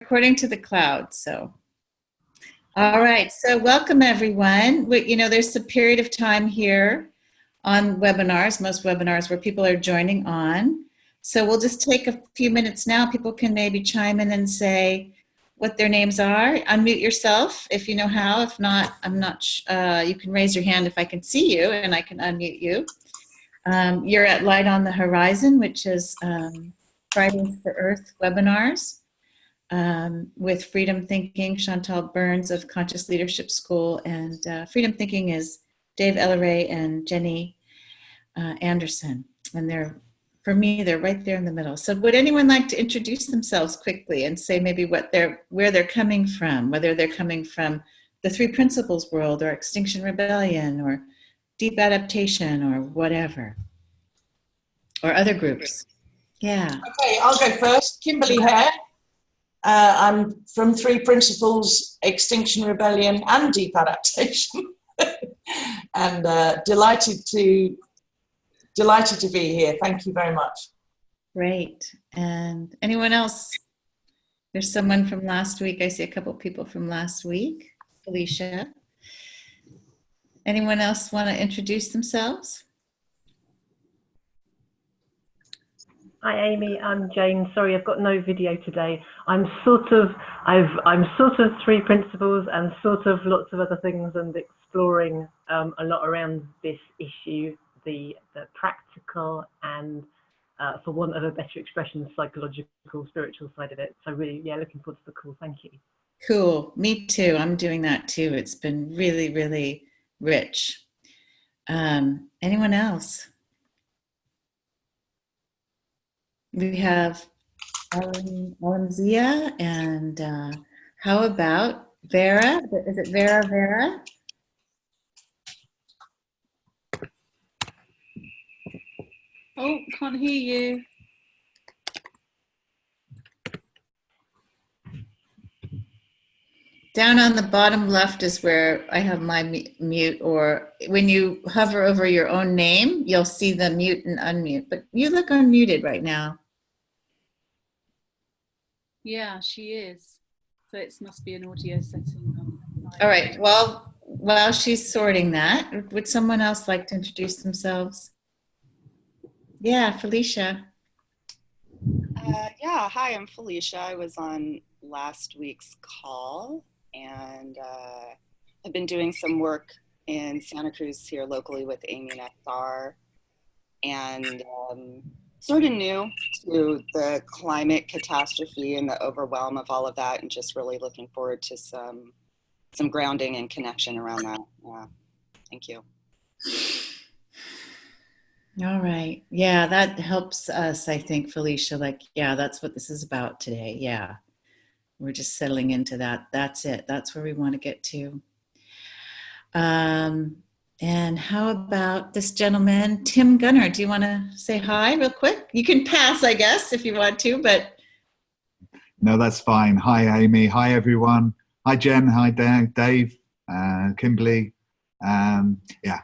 According to the cloud. So, all right. So welcome everyone. There's a period of time here on webinars, most webinars, where people are joining on. So we'll just take a few minutes now. People can maybe chime in and say what their names are. Unmute yourself if you know how. If not, you can raise your hand if I can see you and I can unmute you. You're at Light on the Horizon, which is Fridays for Earth webinars. With Freedom Thinking, Chantal Burns of Conscious Leadership School, and Freedom Thinking is Dave Elleray and Jenny Anderson. And for me, they're right there in the middle. So would anyone like to introduce themselves quickly and say maybe where they're coming from, whether they're coming from the Three Principles world or Extinction Rebellion or Deep Adaptation or whatever, or other groups? Yeah. Okay, I'll go first. Kimberley Hare. I'm from Three Principles, Extinction Rebellion and Deep Adaptation. And delighted to be here. Thank you very much. Great. And anyone else? There's someone from last week. I see a couple people from last week. Felicia. Anyone else want to introduce themselves? Hi Amy, I'm Jane. Sorry, I've got no video today. I'm sort of Three Principles and sort of lots of other things, and exploring a lot around this issue, the practical and, for want of a better expression, the psychological, spiritual side of it. So really, yeah, looking forward to the call. Thank you. Cool. Me too. I'm doing that too. It's been really, really rich. Anyone else? We have Alanzia, and how about Vera? Is it Vera? Oh, can't hear you. Down on the bottom left is where I have my mute, or when you hover over your own name, you'll see the mute and unmute, but you look unmuted right now. Yeah, she is. So it must be an audio setting. All right, well, while she's sorting that, would someone else like to introduce themselves? Yeah, Felicia. Yeah, hi, I'm Felicia. I was on last week's call, and I've been doing some work in Santa Cruz here locally with Amy and XR, and sort of new to the climate catastrophe and the overwhelm of all of that, and just really looking forward to some grounding and connection around that. Yeah, thank you. All right. Yeah, that helps us, I think, Felicia. Like, yeah, that's what this is about today. Yeah. We're just settling into that. That's it. That's where we want to get to. And how about this gentleman, Tim Gunner? Do you want to say hi real quick? You can pass, I guess, if you want to, but. No, that's fine. Hi, Amy. Hi, everyone. Hi, Jen. Hi, Dave, Kimberley. Yeah.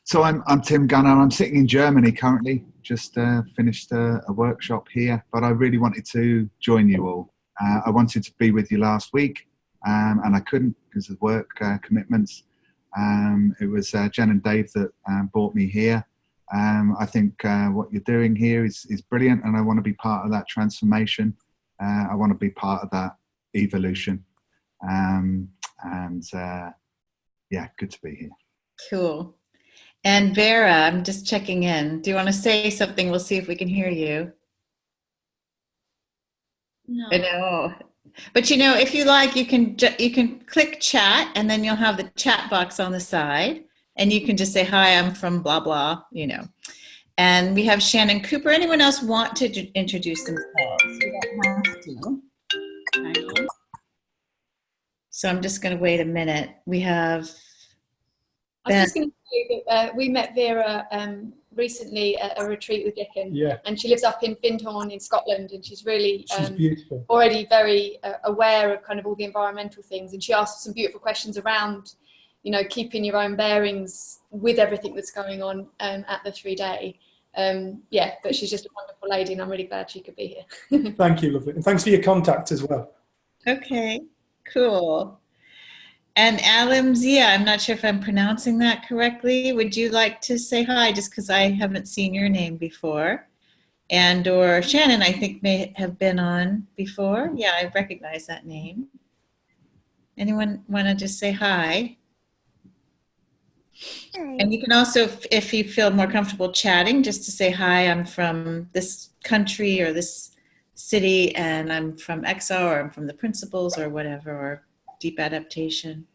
So I'm Tim Gunner. I'm sitting in Germany currently. Just finished a workshop here, but I really wanted to join you all. I wanted to be with you last week, and I couldn't because of work commitments. It was Jen and Dave that brought me here. I think what you're doing here is brilliant, and I want to be part of that transformation. I want to be part of that evolution. Yeah, good to be here. Cool. And Vera, I'm just checking in. Do you want to say something? We'll see if we can hear you. No. I know. But if you like, you can click chat, and then you'll have the chat box on the side, and you can just say, hi, I'm from blah, blah, And we have Shannon Cooper. Anyone else want to introduce themselves? You don't have to. So I'm just going to wait a minute. We have I was just going to say that we met Vera recently at a retreat with Dickon, and she lives up in Findhorn in Scotland, and she's really beautiful. Already very aware of kind of all the environmental things, and she asked some beautiful questions around, keeping your own bearings with everything that's going on at the 3-day. But she's just a wonderful lady, and I'm really glad she could be here. Thank you, lovely, and thanks for your contact as well. Okay, cool. And Alimzia, I'm not sure if I'm pronouncing that correctly. Would you like to say hi, just because I haven't seen your name before? And or Shannon, I think may have been on before. Yeah, I recognize that name. Anyone want to just say hi? And you can also, if you feel more comfortable chatting, just to say hi, I'm from this country or this city, and I'm from EXO, or I'm from the principals, or whatever, or deep adaptation.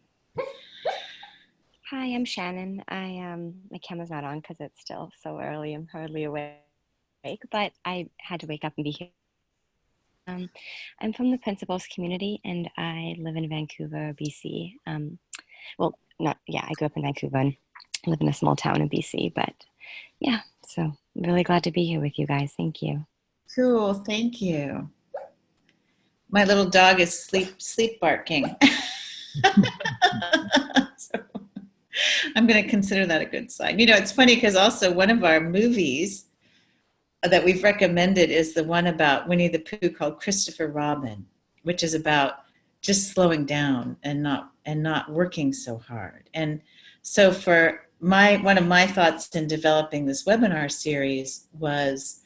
Hi, I'm Shannon. My camera's not on because it's still so early. I'm hardly awake, but I had to wake up and be here. I'm from the principals community, and I live in Vancouver, BC. I grew up in Vancouver and live in a small town in BC, but yeah, so I'm really glad to be here with you guys. Thank you. Cool, thank you. My little dog is sleep barking. So I'm going to consider that a good sign. You know, it's funny because also one of our movies that we've recommended is the one about Winnie the Pooh called Christopher Robin, which is about just slowing down and not working so hard. And so for one of my thoughts in developing this webinar series was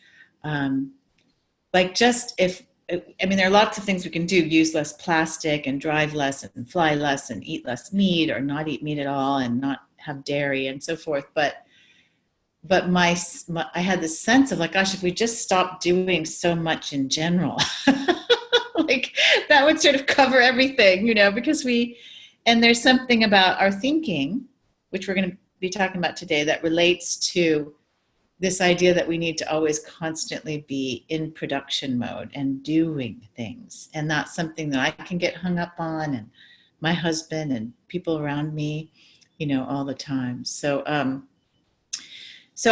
there are lots of things we can do: use less plastic and drive less and fly less and eat less meat or not eat meat at all and not have dairy and so forth. But I had this sense of like, gosh, if we just stopped doing so much in general, like that would sort of cover everything, you know, and there's something about our thinking, which we're going to be talking about today, that relates to this idea that we need to always constantly be in production mode and doing things. And that's something that I can get hung up on, and my husband and people around me, you know, all the time. So I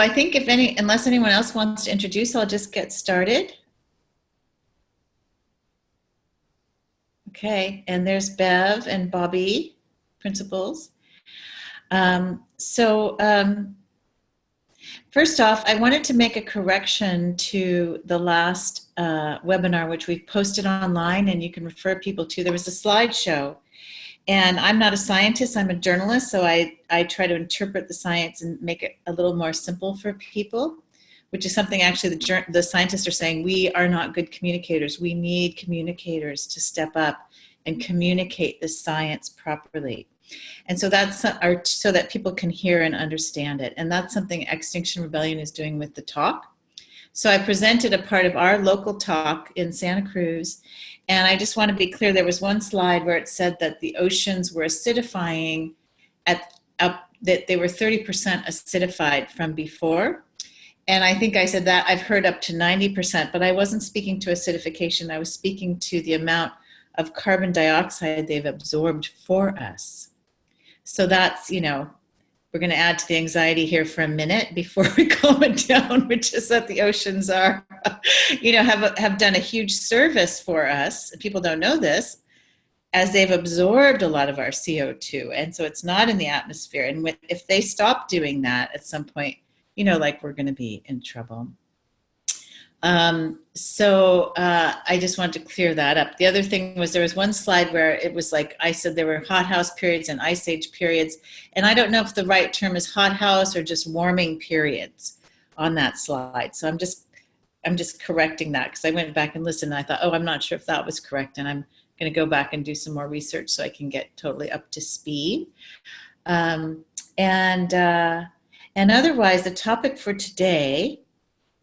think unless anyone else wants to introduce, I'll just get started. Okay, and there's Bev and Bobby, principals. First off, I wanted to make a correction to the last webinar, which we've posted online and you can refer people to. There was a slideshow, and I'm not a scientist, I'm a journalist, so I try to interpret the science and make it a little more simple for people, which is something actually the scientists are saying. We are not good communicators. We need communicators to step up and communicate the science properly. And so so that people can hear and understand it. And that's something Extinction Rebellion is doing with the talk. So I presented a part of our local talk in Santa Cruz. And I just want to be clear, there was one slide where it said that the oceans were acidifying that they were 30% acidified from before. And I think I said that I've heard up to 90%, but I wasn't speaking to acidification. I was speaking to the amount of carbon dioxide they've absorbed for us. So that's, you know, we're going to add to the anxiety here for a minute before we calm it down, which is that the oceans are, you know, have done a huge service for us. People don't know this, as they've absorbed a lot of our CO2. And so it's not in the atmosphere. And if they stop doing that at some point, you know, like, we're going to be in trouble. I just wanted to clear that up. The other thing was, there was one slide where it was like I said there were hothouse periods and ice age periods, and I don't know if the right term is hothouse or just warming periods on that slide. So I'm just correcting that, because I went back and listened and I thought, oh, I'm not sure if that was correct, and I'm going to go back and do some more research so I can get totally up to speed. And otherwise, the topic for today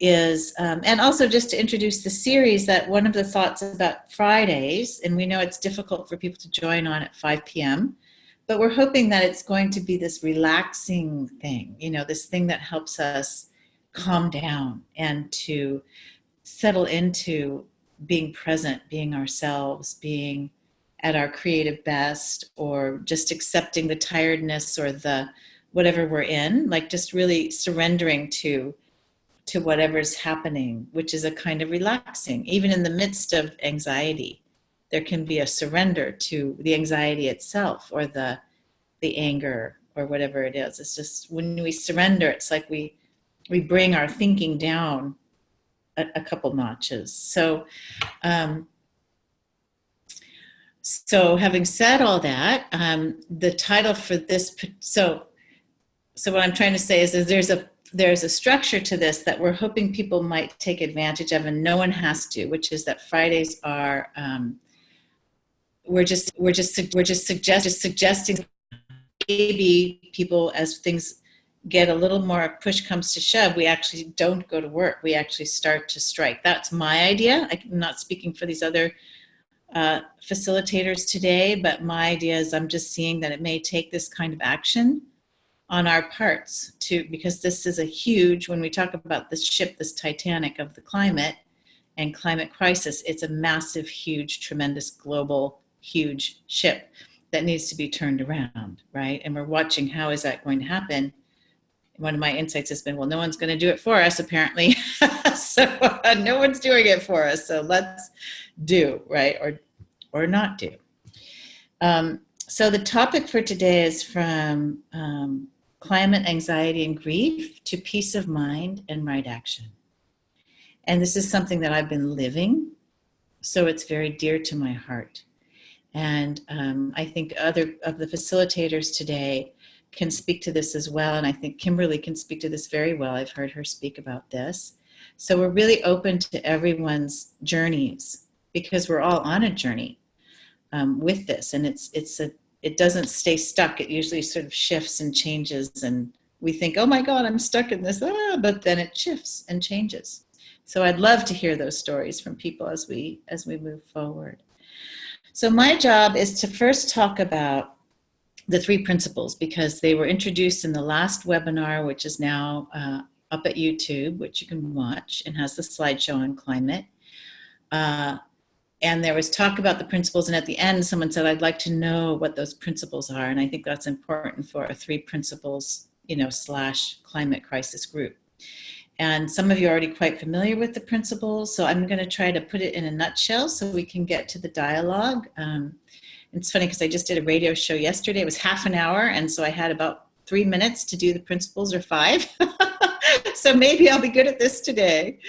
is, and also just to introduce the series, that one of the thoughts about Fridays, and we know it's difficult for people to join on at 5 p.m., but we're hoping that it's going to be this relaxing thing, you know, this thing that helps us calm down and to settle into being present, being ourselves, being at our creative best, or just accepting the tiredness or the whatever we're in, like just really surrendering to whatever's happening, which is a kind of relaxing. Even in the midst of anxiety, there can be a surrender to the anxiety itself, or the anger, or whatever it is. It's just when we surrender, it's like we bring our thinking down a couple notches. So So having said all that, the title for this, so what I'm trying to say is there's a structure to this that we're hoping people might take advantage of, and no one has to, which is that Fridays are, we're just suggesting maybe people, as things get a little more push comes to shove, we actually don't go to work. We actually start to strike. That's my idea. I'm not speaking for these other facilitators today, but my idea is I'm just seeing that it may take this kind of action on our parts because this is a huge, when we talk about this ship, this Titanic of the climate and climate crisis, it's a massive, huge, tremendous, global, huge ship that needs to be turned around, right? And we're watching how is that going to happen. One of my insights has been, well, no one's going to do it for us, apparently. So no one's doing it for us. So let's do, right? Or not do. So the topic for today is from climate anxiety and grief to peace of mind and right action. And this is something that I've been living, so it's very dear to my heart. And I think other of the facilitators today can speak to this as well. And I think Kimberly can speak to this very well. I've heard her speak about this. So we're really open to everyone's journeys because we're all on a journey with this. And it doesn't stay stuck. It usually sort of shifts and changes. And we think, oh my God, I'm stuck in this. But then it shifts and changes. So I'd love to hear those stories from people as we move forward. So my job is to first talk about the 3 principles because they were introduced in the last webinar, which is now up at YouTube, which you can watch and has the slideshow on climate. And there was talk about the principles, and at the end someone said, I'd like to know what those principles are. And I think that's important for a 3 principles, / climate crisis group. And some of you are already quite familiar with the principles, so I'm going to try to put it in a nutshell so we can get to the dialogue. It's funny because I just did a radio show yesterday. It was half an hour, and so I had about 3 minutes to do the principles, or 5. So maybe I'll be good at this today.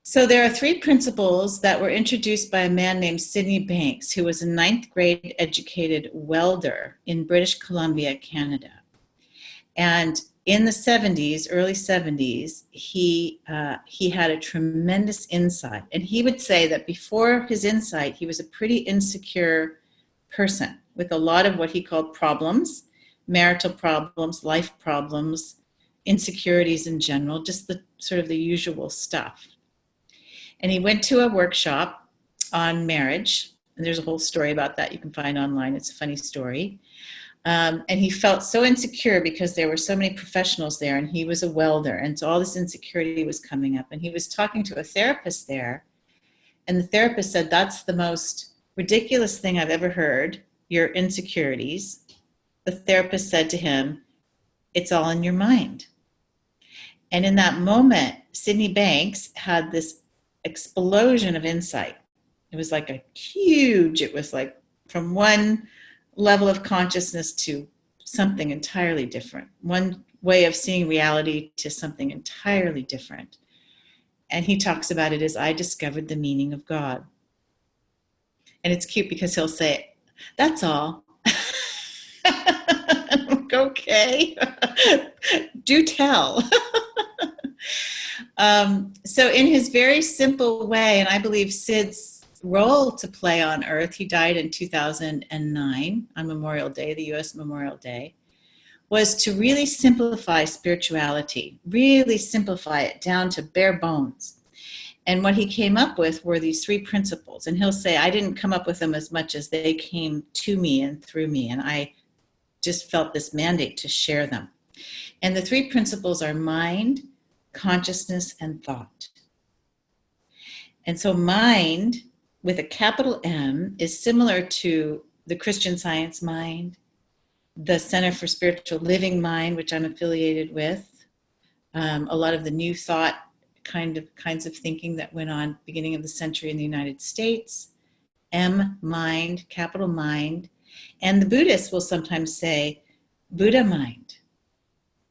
So there are 3 principles that were introduced by a man named Sydney Banks, who was a 9th grade educated welder in British Columbia, Canada. And in the 70s, early 70s, he had a tremendous insight. And he would say that before his insight, he was a pretty insecure person with a lot of what he called problems, marital problems, life problems, insecurities in general, just the sort of the usual stuff. And he went to a workshop on marriage. And there's a whole story about that you can find online. It's a funny story. And he felt so insecure because there were so many professionals there and he was a welder. And so all this insecurity was coming up. And he was talking to a therapist there. And the therapist said, that's the most ridiculous thing I've ever heard, your insecurities. The therapist said to him, it's all in your mind. And in that moment, Sydney Banks had this explosion of insight. It was like it was like from one level of consciousness to something entirely different. One way of seeing reality to something entirely different. And he talks about it as, I discovered the meaning of God. And it's cute because he'll say, that's all. Okay, do tell. So in his very simple way, and I believe Sid's role to play on Earth, he died in 2009 on Memorial Day, the US Memorial Day, was to really simplify spirituality, really simplify it down to bare bones. And what he came up with were these 3 principles. And he'll say, I didn't come up with them as much as they came to me and through me. And I just felt this mandate to share them. And the 3 principles are mind, consciousness, and thought. And so mind, with a capital M, is similar to the Christian Science mind, the Center for Spiritual Living mind, which I'm affiliated with, a lot of the New Thought kinds of thinking that went on beginning of the century in the United States, M, mind, capital mind, and the Buddhists will sometimes say Buddha mind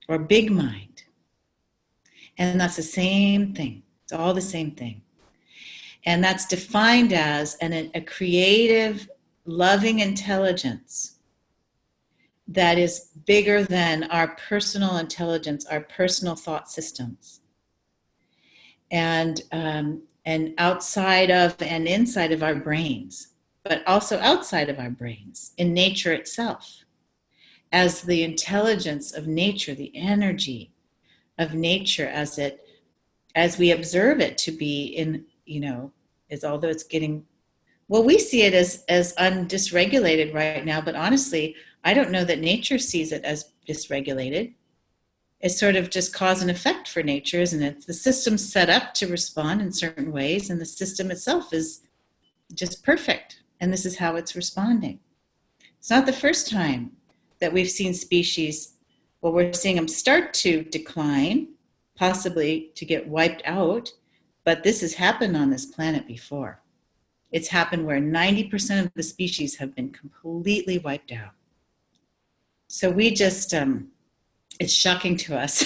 or big mind. And that's the same thing. It's all the same thing. And that's defined as a creative, loving intelligence that is bigger than our personal intelligence, our personal thought systems. And outside of and inside of our brains, but also outside of our brains, in nature itself, as the intelligence of nature, the energy of nature as we observe it to be in, as although it's getting, well, we see it as undysregulated right now, but honestly, I don't know that nature sees it as dysregulated. It's sort of just cause and effect for nature, isn't it? The system's set up to respond in certain ways, and the system itself is just perfect. And this is how it's responding. It's not the first time that we've seen species, well, we're seeing them start to decline, possibly to get wiped out, but this has happened on this planet before. It's happened where 90% of the species have been completely wiped out. So we just, it's shocking to us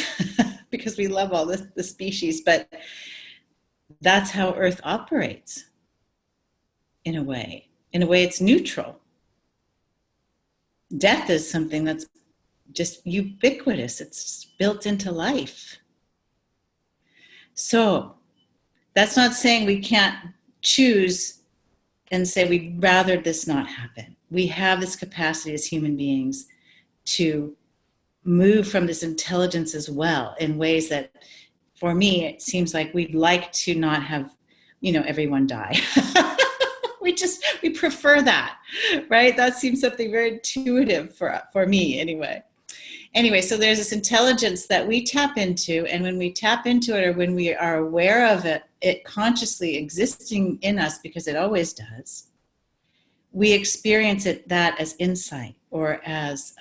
because we love all the species, but that's how Earth operates in a way. In a way, it's neutral. Death is something that's just ubiquitous. It's built into life. So that's not saying we can't choose and say we'd rather this not happen. We have this capacity as human beings to move from this intelligence as well in ways that, for me, it seems like we'd like to not have, everyone die. we prefer that, right? That seems something very intuitive for me anyway. Anyway, so there's this intelligence that we tap into, and when we tap into it or when we are aware of it consciously existing in us, because it always does, we experience that as insight or as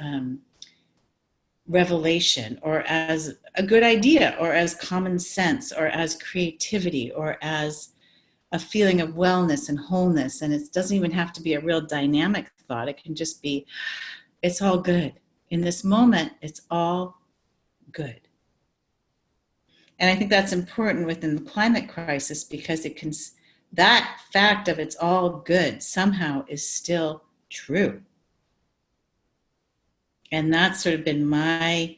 revelation or as a good idea or as common sense or as creativity or as a feeling of wellness and wholeness. And it doesn't even have to be a real dynamic thought. It can just be, it's all good. In this moment, it's all good. And I think that's important within the climate crisis because that fact of it's all good somehow is still true. And that's sort of been my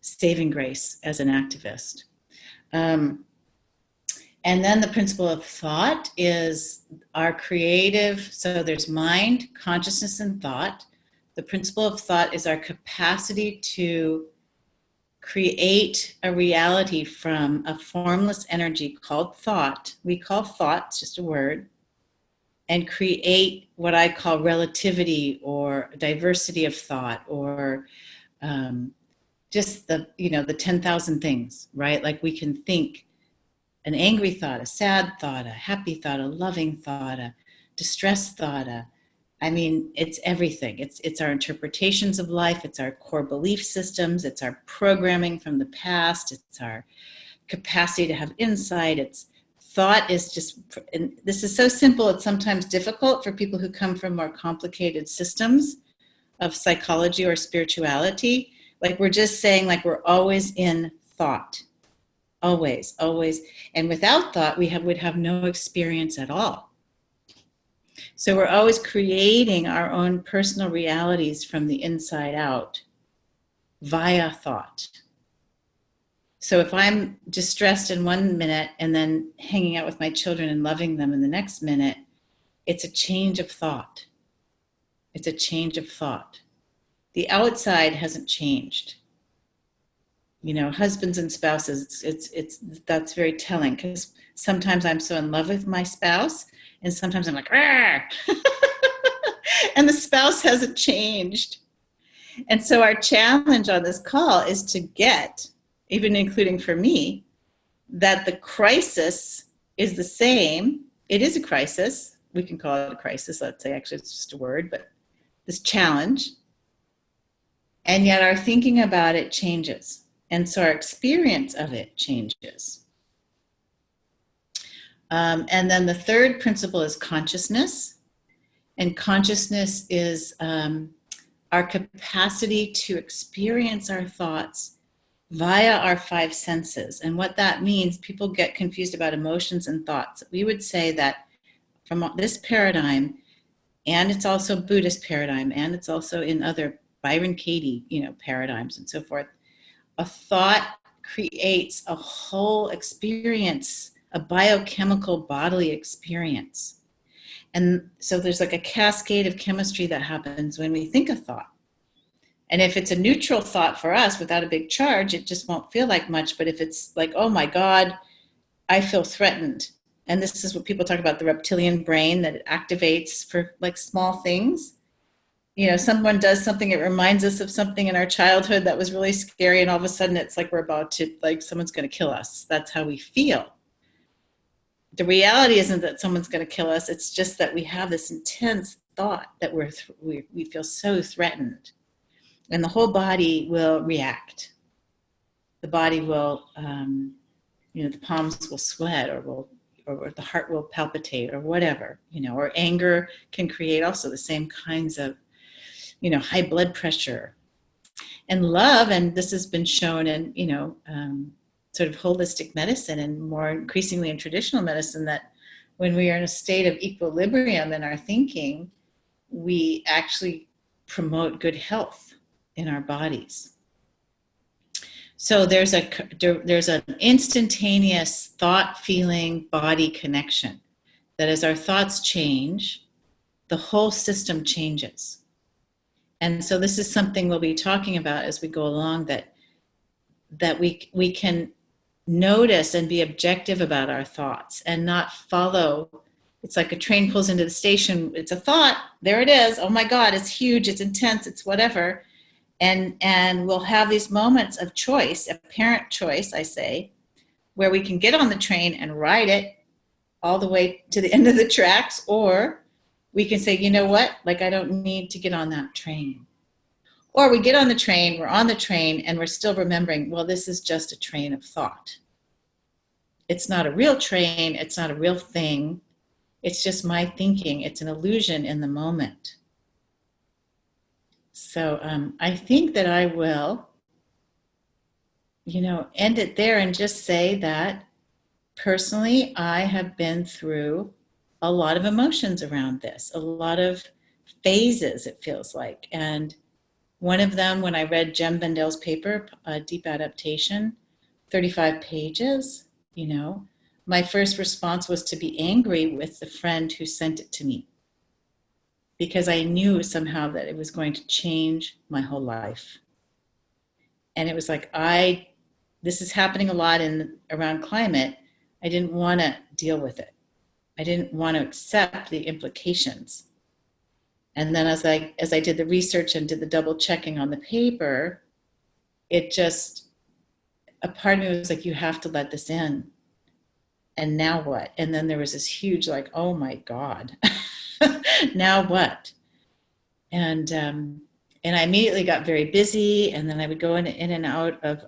saving grace as an activist. And then the principle of thought is our creative, so there's mind, consciousness, and thought. The principle of thought is our capacity to create a reality from a formless energy called thought. We call thought, it's just a word, and create what I call relativity or diversity of thought or just the 10,000 things, right? Like we can think an angry thought, a sad thought, a happy thought, a loving thought, a distressed thought, it's everything. It's our interpretations of life. It's our core belief systems. It's our programming from the past. It's our capacity to have insight. Thought is just, and this is so simple, it's sometimes difficult for people who come from more complicated systems of psychology or spirituality. Like we're just saying, like we're always in thought. Always, always. And without thought, we would have no experience at all. So we're always creating our own personal realities from the inside out via thought. So if I'm distressed in 1 minute and then hanging out with my children and loving them in the next minute, it's a change of thought. It's a change of thought. The outside hasn't changed. Husbands and spouses, that's very telling because sometimes I'm so in love with my spouse and sometimes I'm like, "Argh!" And the spouse hasn't changed. And so our challenge on this call is to get, even including for me, that the crisis is the same. It is a crisis. We can call it a crisis. Let's say actually it's just a word, but this challenge. And yet our thinking about it changes. And so our experience of it changes. And then the third principle is consciousness. And consciousness is our capacity to experience our thoughts via our five senses. And what that means, people get confused about emotions and thoughts. We would say that from this paradigm, and it's also Buddhist paradigm, and it's also in other Byron Katie, paradigms and so forth, a thought creates a whole experience, a biochemical bodily experience. And so there's like a cascade of chemistry that happens when we think a thought. And if it's a neutral thought for us without a big charge, it just won't feel like much. But if it's like, oh my God, I feel threatened. And this is what people talk about, the reptilian brain, that it activates for like small things. Someone does something, it reminds us of something in our childhood that was really scary. And all of a sudden it's like we're about to, like someone's going to kill us. That's how we feel. The reality isn't that someone's going to kill us. It's just that we have this intense thought that we feel so threatened. And the whole body will react. The body will, the palms will sweat, or the heart will palpitate, or whatever, or anger can create also the same kinds of, high blood pressure. And love, and this has been shown in, sort of holistic medicine and more increasingly in traditional medicine, that when we are in a state of equilibrium in our thinking, we actually promote good health in our bodies. So there's an instantaneous thought, feeling, body connection, that as our thoughts change, the whole system changes. And so this is something we'll be talking about as we go along, that we can notice and be objective about our thoughts and not follow. It's like a train pulls into the station. It's a thought. There it is. Oh my God, it's huge. It's intense. It's whatever. And we'll have these moments of choice, apparent choice, I say, where we can get on the train and ride it all the way to the end of the tracks, or we can say, you know what, like I don't need to get on that train. Or we get on the train, we're on the train, and we're still remembering, well, this is just a train of thought. It's not a real train, it's not a real thing, it's just my thinking, it's an illusion in the moment. So I think that I will, end it there and just say that personally, I have been through a lot of emotions around this, a lot of phases, it feels like. And one of them, when I read Jem Bendel's paper, Deep Adaptation, 35 pages, my first response was to be angry with the friend who sent it to me, because I knew somehow that it was going to change my whole life. And it was like, this is happening a lot around climate. I didn't want to deal with it. I didn't want to accept the implications. And then as I did the research and did the double checking on the paper, a part of me was like, you have to let this in. And now what? And then there was this huge, like, oh my God, now what? And I immediately got very busy, and then I would go in and out of,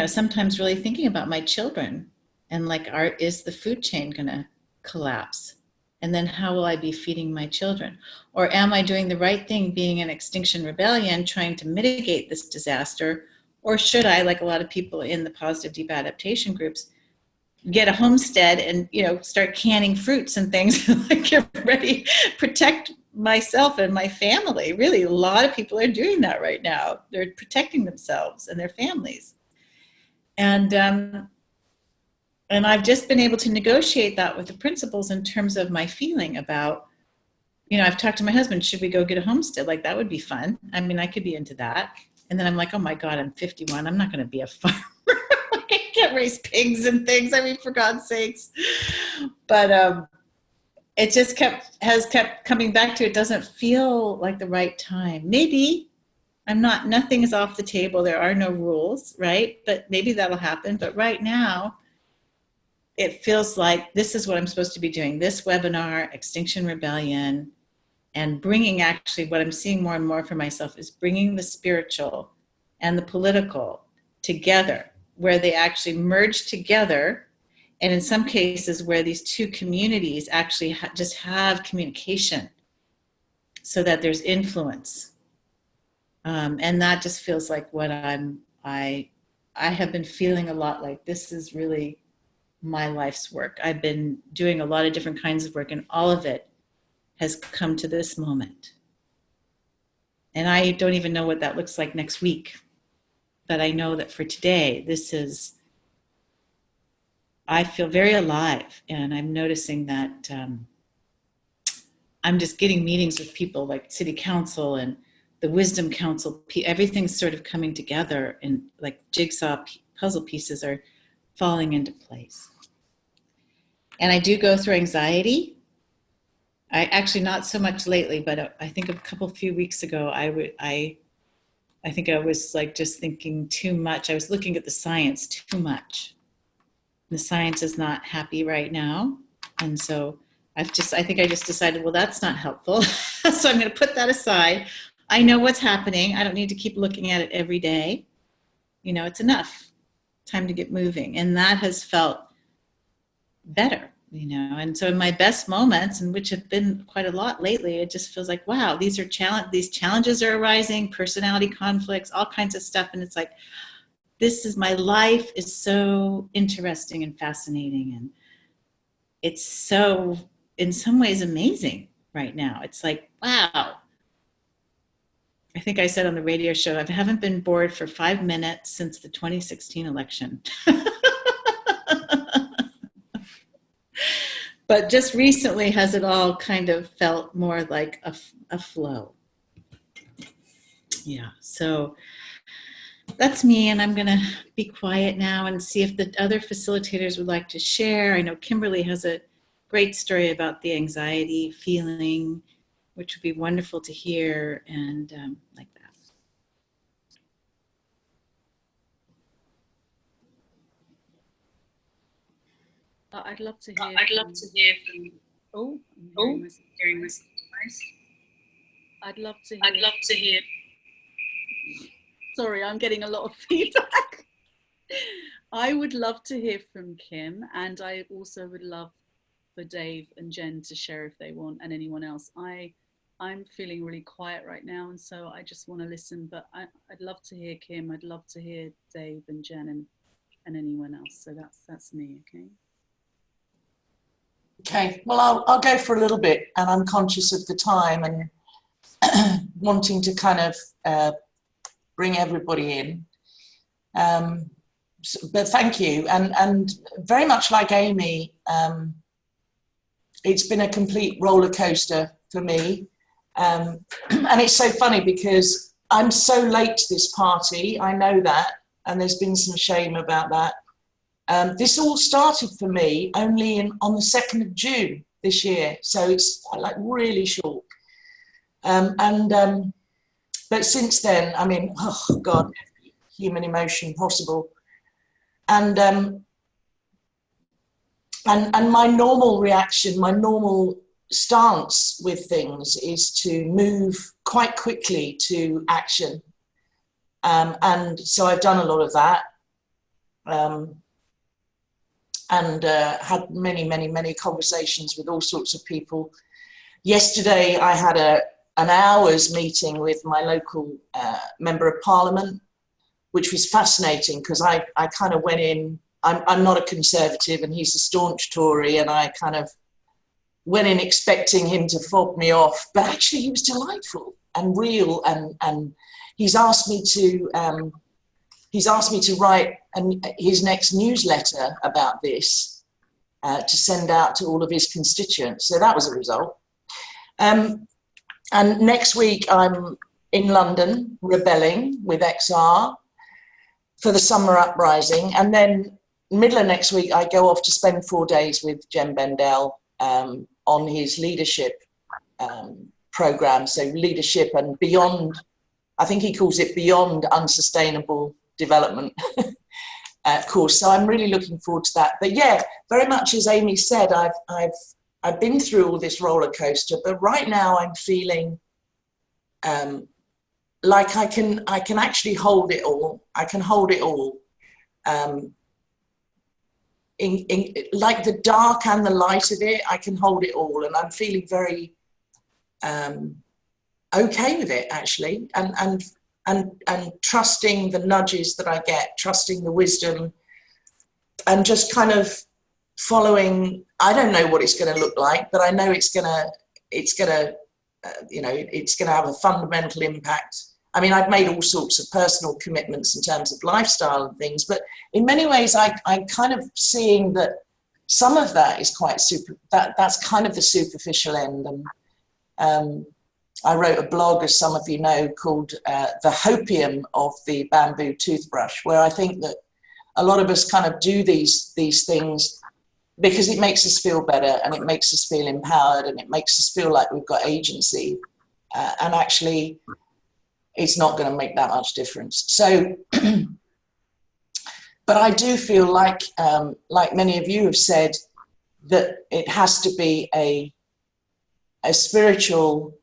sometimes really thinking about my children, and like, is the food chain gonna collapse? And then how will I be feeding my children? Or am I doing the right thing, being in Extinction Rebellion, trying to mitigate this disaster? Or should I, like a lot of people in the positive deep adaptation groups, get a homestead and, start canning fruits and things, like get ready, protect myself and my family? Really, a lot of people are doing that right now. They're protecting themselves and their families. And I've just been able to negotiate that with the principals in terms of my feeling about, I've talked to my husband, should we go get a homestead? Like, that would be fun. I mean, I could be into that. And then I'm like, oh my God, I'm 51. I'm not going to be a farmer. I can't raise pigs and things. I mean, for God's sakes. But it just has kept coming back to, it doesn't feel like the right time. Maybe nothing is off the table. There are no rules, right? But maybe that'll happen. But right now, it feels like this is what I'm supposed to be doing. This webinar, Extinction Rebellion, and bringing, actually what I'm seeing more and more for myself is bringing the spiritual and the political together, where they actually merge together. And in some cases where these two communities actually just have communication so that there's influence. And that just feels like what I have been feeling a lot like this is really my life's work. I've been doing a lot of different kinds of work, and all of it has come to this moment. And I don't even know what that looks like next week. But I know that for today, I feel very alive. And I'm noticing that I'm just getting meetings with people like City Council and the Wisdom Council. Everything's sort of coming together, and like jigsaw puzzle pieces are falling into place. And I do go through anxiety. I actually, not so much lately, but I think a few weeks ago, I think I was like just thinking too much. I was looking at the science too much. The science is not happy right now. And so I think I just decided, well, that's not helpful. So I'm going to put that aside. I know what's happening. I don't need to keep looking at it every day. You know, it's enough. Time to get moving. And that has felt better, you know. And so in my best moments, and which have been quite a lot lately, it just feels like, wow, these challenges are arising, personality conflicts, all kinds of stuff. And it's like, my life is so interesting and fascinating. And it's so, in some ways, amazing right now. It's like, wow. I think I said on the radio show, I haven't been bored for 5 minutes since the 2016 election. But just recently has it all kind of felt more like a flow. Yeah, so that's me, and I'm gonna be quiet now and see if the other facilitators would like to share. I know Kimberly has a great story about the anxiety feeling, which would be wonderful to hear, and like that. I'd love to hear from. Oh, I'm hearing myself. I'd love to hear. Sorry, I'm getting a lot of feedback. I would love to hear from Kim, and I also would love for Dave and Jen to share if they want, and anyone else. I'm feeling really quiet right now, and so I just want to listen, but I'd love to hear Kim. I'd love to hear Dave and Jen and anyone else. So that's me, okay? Okay, well, I'll go for a little bit, and I'm conscious of the time and wanting to kind of bring everybody in. But thank you, and very much like Amy, it's been a complete roller coaster for me. And it's so funny because I'm so late to this party, I know that, and there's been some shame about that. This all started for me only on the 2nd of June this year, so it's like really short. But since then, I mean, oh God, human emotion possible. And my normal reaction, my normal stance with things is to move quite quickly to action. And so I've done a lot of that. Had many conversations with all sorts of people. Yesterday, I had an hour's meeting with my local member of parliament, which was fascinating because I kind of went in. I'm not a Conservative and he's a staunch Tory, and I kind of went in expecting him to fob me off, but actually he was delightful and real, and he's asked me to write his next newsletter about this to send out to all of his constituents. So that was a result. And next week I'm in London rebelling with XR for the summer uprising. And then middle of next week, I go off to spend 4 days with Jem Bendell on his leadership program. So leadership and beyond, I think he calls it beyond unsustainable development, of course. So I'm really looking forward to that. But yeah, very much as Amy said, I've been through all this roller coaster, but right now I'm feeling like I can actually hold it all. I can hold it all. In like the dark and the light of it, I can hold it all, and I'm feeling very okay with it actually. And and trusting the nudges that I get, trusting the wisdom, and just kind of following. I don't know what it's going to look like, but I know it's going to have a fundamental impact. I mean, I've made all sorts of personal commitments in terms of lifestyle and things, but in many ways, I'm kind of seeing that some of that is quite that's kind of the superficial end. And I wrote a blog, as some of you know, called The Hopium of the Bamboo Toothbrush, where I think that a lot of us kind of do these things because it makes us feel better, and it makes us feel empowered, and it makes us feel like we've got agency. And actually, it's not going to make that much difference. So, but I do feel like many of you have said, that it has to be a spiritual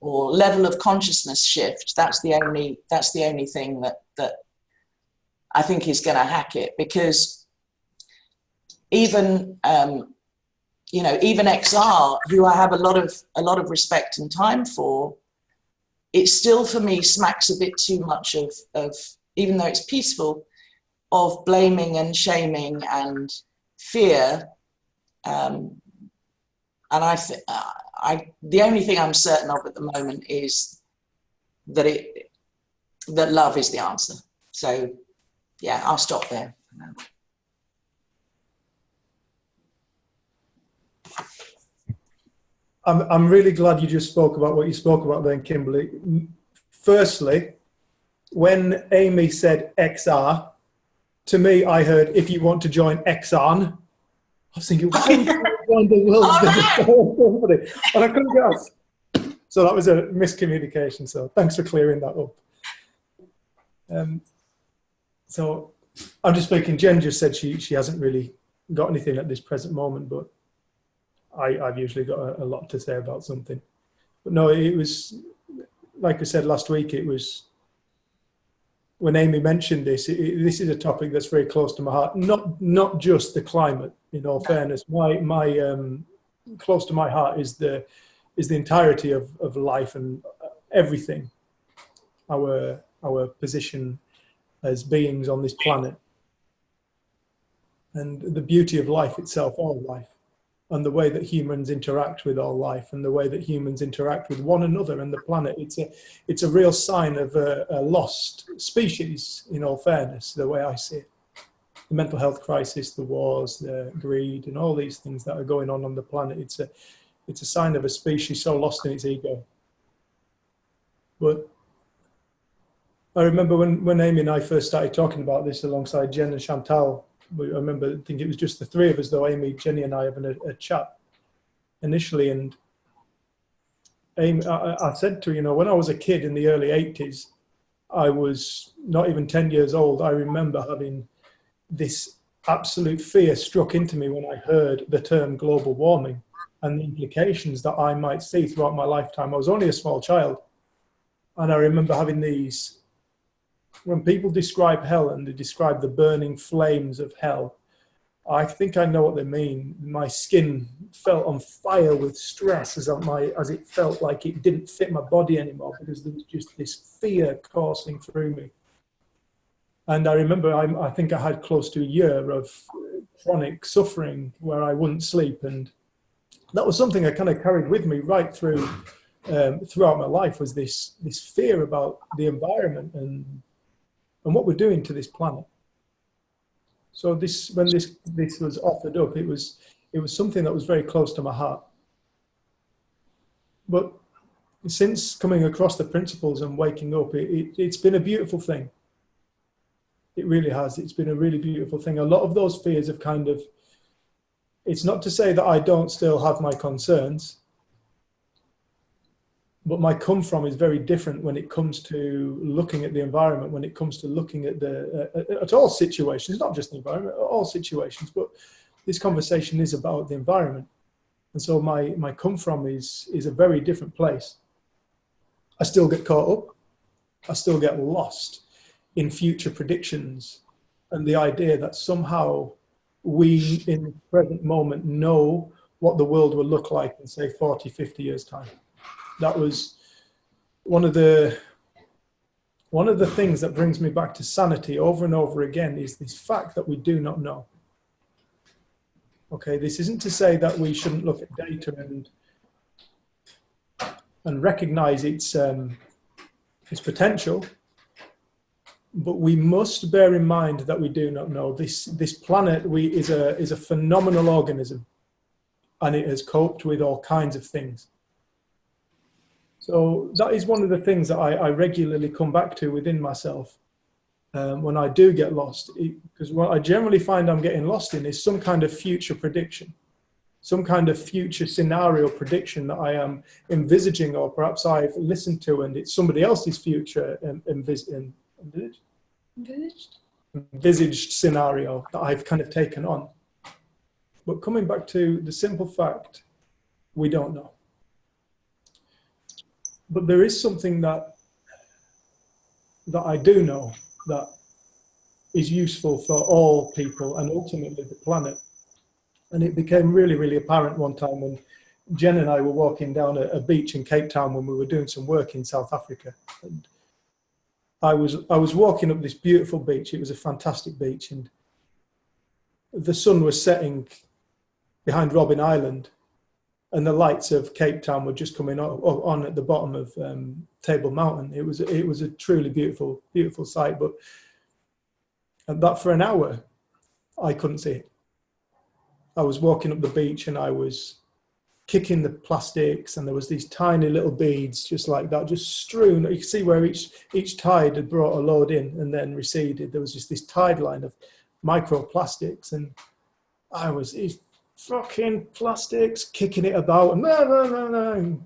or level of consciousness shift. That's the only thing that I think is going to hack it, because even even XR, who I have a lot of respect and time for, it still for me smacks a bit too much of even though it's peaceful, of blaming and shaming and fear. And the only thing I'm certain of at the moment is that love is the answer. So yeah, I'll stop there. I'm really glad you just spoke about what you spoke about then, Kimberley. Firstly, when Amy said XR, to me, I heard, if you want to join XON. I was thinking, why would you join the world's biggest company? And I couldn't guess. So that was a miscommunication. So thanks for clearing that up. So I'm just speaking. Jen just said she hasn't really got anything at this present moment, but I've usually got a lot to say about something. But no, it was, like I said last week, it was, when Amy mentioned this, this is a topic that's very close to my heart. Not just the climate, in all fairness. My close to my heart is the entirety of life and everything. Our position as beings on this planet, and the beauty of life itself, all life, and the way that humans interact with all life, and the way that humans interact with one another and the planet. It's a real sign of a lost species, in all fairness, the way I see it. The mental health crisis, the wars, the greed, and all these things that are going on the planet. It's a sign of a species so lost in its ego. But I remember when Amy and I first started talking about this alongside Jen and Chantal, I remember, I think it was just the three of us, though, Amy, Jenny and I, having a chat initially. And Amy, I said to her, when I was a kid in the early 80s, I was not even 10 years old. I remember having this absolute fear struck into me when I heard the term global warming and the implications that I might see throughout my lifetime. I was only a small child. And I remember having these, when people describe hell and they describe the burning flames of hell, I think I know what they mean. My skin felt on fire with stress as it felt like it didn't fit my body anymore, because there was just this fear coursing through me. And I remember, I think I had close to a year of chronic suffering where I wouldn't sleep. And that was something I kind of carried with me right through, throughout my life, was this fear about the environment and what we're doing to this planet. So when this was offered up, it was something that was very close to my heart. But since coming across the principles and waking up, it's been a beautiful thing. It really has. It's been a really beautiful thing. A lot of those fears have kind of, it's not to say that I don't still have my concerns, but my come from is very different when it comes to looking at the environment, when it comes to looking at at all situations, not just the environment, all situations, but this conversation is about the environment. And so my come from is a very different place. I still get caught up. I still get lost in future predictions and the idea that somehow we in the present moment know what the world will look like in, say, 40, 50 years' time. That was one of the one of the things that brings me back to sanity over and over again is this fact that we do not know. Okay, this isn't to say that we shouldn't look at data and recognize its potential, but we must bear in mind that we do not know. This planet is a phenomenal organism, and it has coped with all kinds of things. So that is one of the things that I regularly come back to within myself when I do get lost, because what I generally find I'm getting lost in is some kind of future prediction, some kind of future scenario prediction that I am envisaging, or perhaps I've listened to and it's somebody else's future envisaged scenario that I've kind of taken on. But coming back to the simple fact, we don't know. But there is something that I do know that is useful for all people and ultimately the planet. And it became really, really apparent one time when Jen and I were walking down a beach in Cape Town when we were doing some work in South Africa. And I was walking up this beautiful beach. It was a fantastic beach, and the sun was setting behind Robben Island, and the lights of Cape Town were just coming on at the bottom of Table Mountain. It was a truly beautiful, beautiful sight. But that for an hour, I couldn't see it. I was walking up the beach and I was kicking the plastics, and there was these tiny little beads just like that, just strewn. You could see where each tide had brought a load in and then receded. There was just this tide line of microplastics, and I was these fucking plastics kicking it about, and in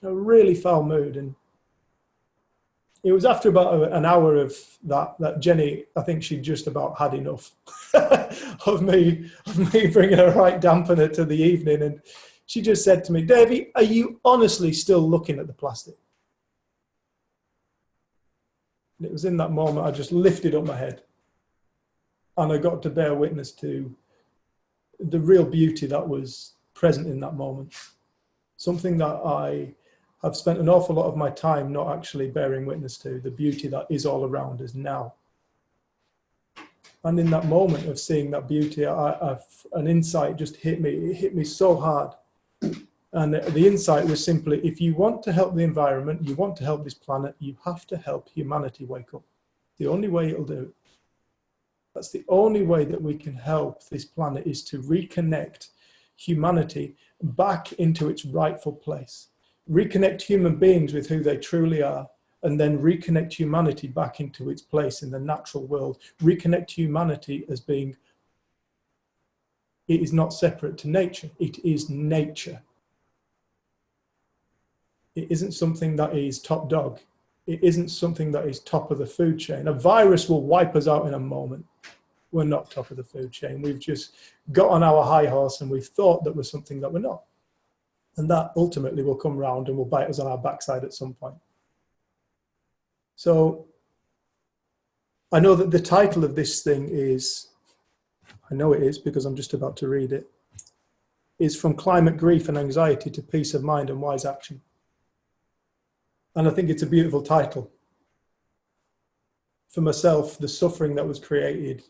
a really foul mood. And it was after about an hour of that Jenny, I think she'd just about had enough of me bringing a right dampener to the evening. And she just said to me, "Davey, are you honestly still looking at the plastic?" And it was in that moment I just lifted up my head, and I got to bear witness to the real beauty that was present in that moment. Something that I have spent an awful lot of my time not actually bearing witness to, the beauty that is all around us now. And in that moment of seeing that beauty, an insight just hit me. It hit me so hard. And the insight was simply, if you want to help the environment, you want to help this planet, you have to help humanity wake up. The only way it'll do it. That's the only way that we can help this planet, is to reconnect humanity back into its rightful place. Reconnect human beings with who they truly are, and then reconnect humanity back into its place in the natural world. Reconnect humanity as being, it is not separate to nature, it is nature. It isn't something that is top dog. It isn't something that is top of the food chain. A virus will wipe us out in a moment. We're not top of the food chain. We've just got on our high horse and we've thought that we're something that we're not. And that ultimately will come round and will bite us on our backside at some point. So I know that the title of this thing is, I know it is because I'm just about to read it, is From Climate Grief and Anxiety to Peace of Mind and Wise Action. And I think it's a beautiful title. For myself, the suffering that was created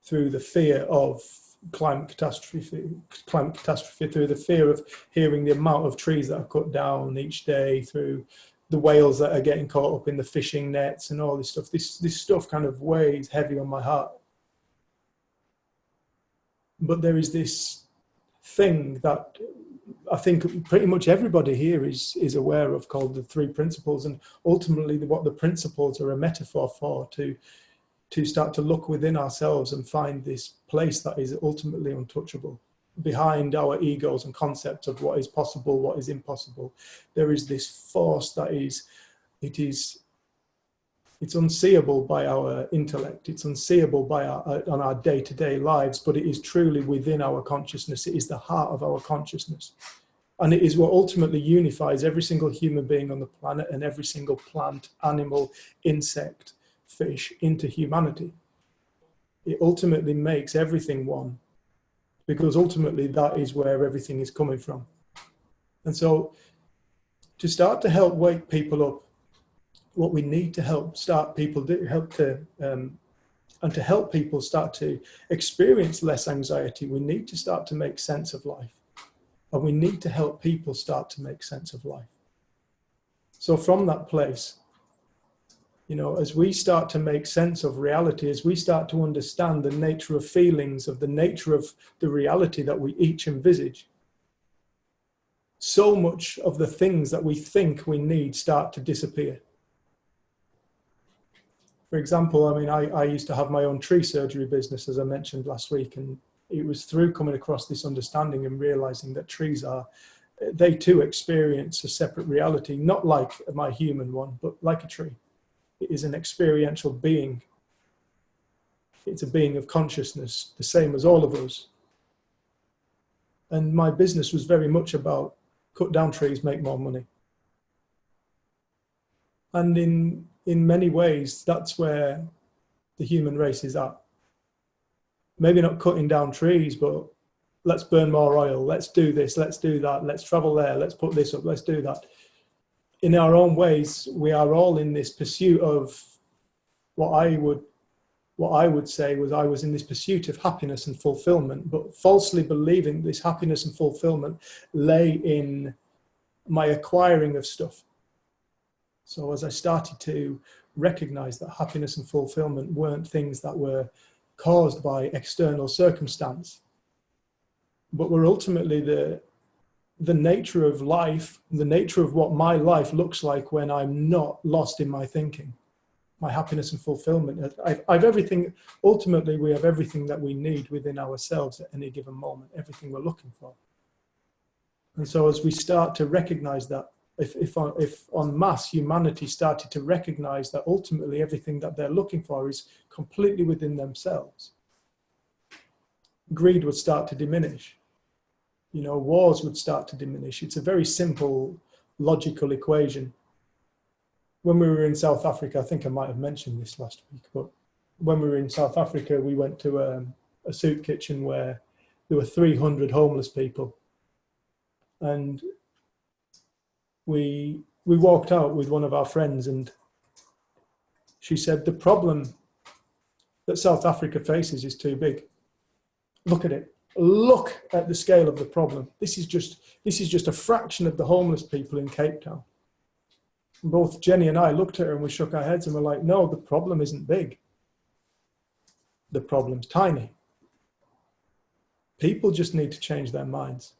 through the fear of climate catastrophe, through the fear of hearing the amount of trees that are cut down each day, through the whales that are getting caught up in the fishing nets and all this stuff. This stuff kind of weighs heavy on my heart. But there is this thing that I think pretty much everybody here is aware of, called the three principles, and ultimately what the principles are a metaphor for, to start to look within ourselves and find this place that is ultimately untouchable. Behind our egos and concepts of what is possible, what is impossible, there is this force that it's unseeable by our intellect, it's unseeable by on our day-to-day lives, but it is truly within our consciousness. It is the heart of our consciousness. And it is what ultimately unifies every single human being on the planet and every single plant, animal, insect, fish into humanity. It ultimately makes everything one, because ultimately that is where everything is coming from. And so to start to help wake people up what we need to help start people do, and to help people start to experience less anxiety, we need to start to make sense of life. And we need to help people start to make sense of life. So from that place, you know, as we start to make sense of reality, as we start to understand the nature of feelings, of the nature of the reality that we each envisage, so much of the things that we think we need start to disappear. For example, I mean, I used to have my own tree surgery business, as I mentioned last week, and it was through coming across this understanding and realizing that trees they too experience a separate reality, not like my human one, but like a tree. It is an experiential being. It's a being of consciousness, the same as all of us. And my business was very much about cut down trees, make more money. And in many ways, that's where the human race is at. Maybe not cutting down trees, but let's burn more oil, let's do this, let's do that, let's travel there, let's put this up, let's do that. In our own ways, we are all in this pursuit of what I would say was I was in this pursuit of happiness and fulfillment, but falsely believing this happiness and fulfillment lay in my acquiring of stuff. So as I started to recognize that happiness and fulfillment weren't things that were caused by external circumstance, but were ultimately the nature of life, the nature of what my life looks like when I'm not lost in my thinking, my happiness and fulfillment. I've everything, ultimately we have everything that we need within ourselves at any given moment, everything we're looking for. And so as we start to recognize that, if en masse humanity started to recognize that ultimately everything that they're looking for is completely within themselves, greed would start to diminish. You know, wars would start to diminish. It's a very simple, logical equation. When we were in South Africa, I think I might have mentioned this last week, but when we were in South Africa, we went to a soup kitchen where there were 300 homeless people. And we walked out with one of our friends, and she said, the problem that South Africa faces is too big. Look at it. Look at the scale of the problem. This is just a fraction of the homeless people in Cape Town. And both Jenny and I looked at her and we shook our heads and we're like, no, the problem isn't big. The problem's tiny. People just need to change their minds.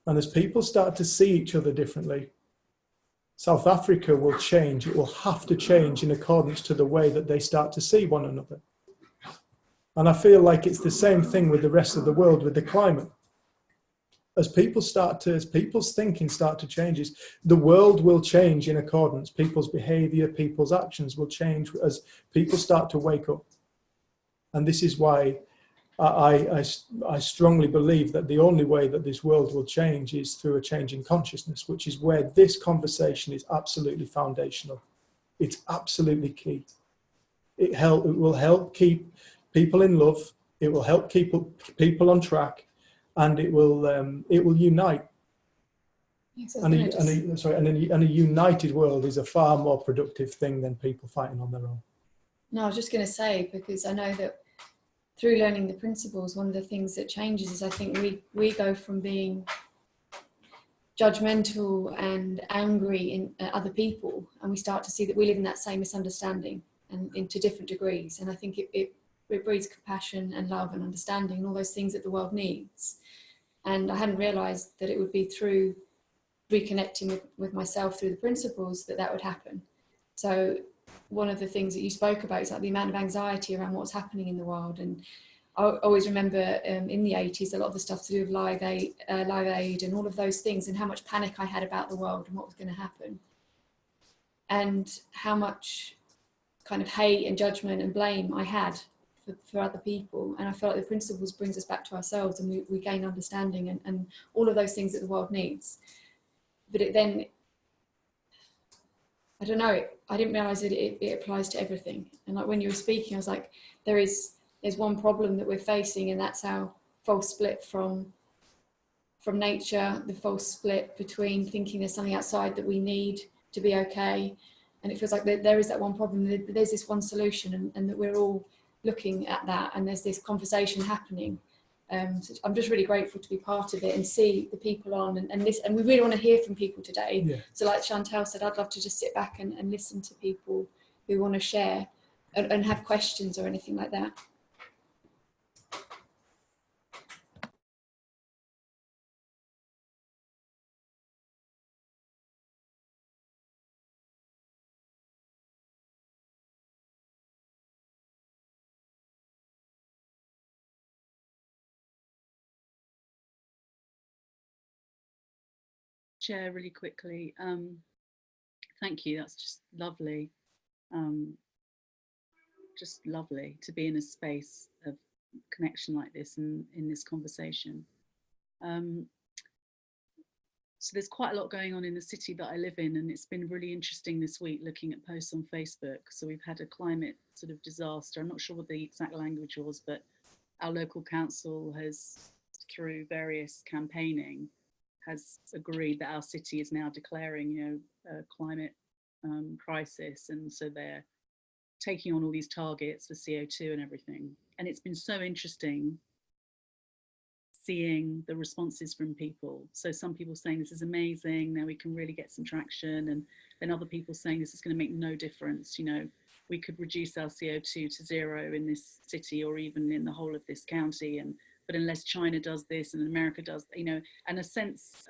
And as people start to see each other differently, South Africa will change. It will have to change in accordance to the way that they start to see one another. And I feel like it's the same thing with the rest of the world, with the climate. As people's thinking start to change, the world will change in accordance. People's behavior, people's actions will change as people start to wake up. And this is why I strongly believe that the only way that this world will change is through a change in consciousness, which is where this conversation is absolutely foundational. It's absolutely key. It will help keep people in love. It will help keep people on track, and it will unite. Yes, and a united world is a far more productive thing than people fighting on their own. No, I was just going to say, because I know that through learning the principles, one of the things that changes is I think we go from being judgmental and angry in other people, and we start to see that we live in that same misunderstanding and to different degrees. And I think it breeds compassion and love and understanding and all those things that the world needs. And I hadn't realized that it would be through reconnecting with myself through the principles that would happen. So one of the things that you spoke about is like the amount of anxiety around what's happening in the world. And I always remember in the 80s, a lot of the stuff to do with Live Aid and all of those things, and how much panic I had about the world and what was going to happen, and how much kind of hate and judgment and blame I had for other people. And I feel like the principles brings us back to ourselves, and we gain understanding and all of those things that the world needs. But it then, I don't know, I didn't realize that it applies to everything. And like when you were speaking, I was like, there's one problem that we're facing, and that's our false split from nature, the false split between thinking there's something outside that we need to be okay, and it feels like there is that one problem, there's this one solution, and that we're all looking at that, and there's this conversation happening. So I'm just really grateful to be part of it and see the people on and listen, and we really want to hear from people today. Yeah. So like Chantal said, I'd love to just sit back and listen to people who want to share and have questions or anything like that. Share really quickly. Thank you. That's just lovely. Just lovely to be in a space of connection like this and in this conversation. So there's quite a lot going on in the city that I live in, and it's been really interesting this week looking at posts on Facebook. So we've had a climate sort of disaster. I'm not sure what the exact language was, but our local council has, through various campaigning, has agreed that our city is now declaring, you know, a climate crisis, and so they're taking on all these targets for CO2 and everything. And it's been so interesting seeing the responses from people. So some people saying this is amazing, now we can really get some traction, and then other people saying this is going to make no difference, you know, we could reduce our CO2 to 0 in this city or even in the whole of this county, and but unless China does this and America does, you know, and a sense,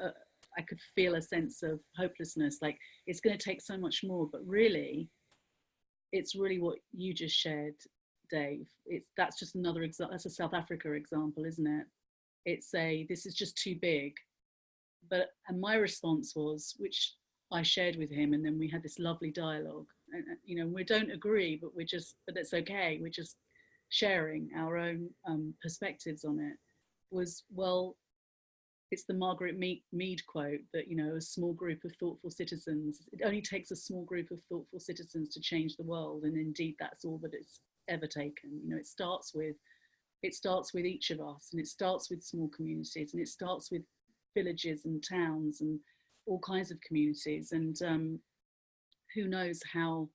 I could feel a sense of hopelessness, like it's going to take so much more. But really, it's really what you just shared, Dave. That's just another example. That's a South Africa example, isn't it? It's this is just too big. And my response was, which I shared with him, and then we had this lovely dialogue. And you know, we don't agree, but but it's okay. We're just sharing our own perspectives on it. Was, well, it's the Margaret Mead quote that, you know, a small group of thoughtful citizens, it only takes a small group of thoughtful citizens to change the world. And indeed, that's all that it's ever taken. You know, it starts with each of us, and it starts with small communities, and it starts with villages and towns and all kinds of communities. And who knows how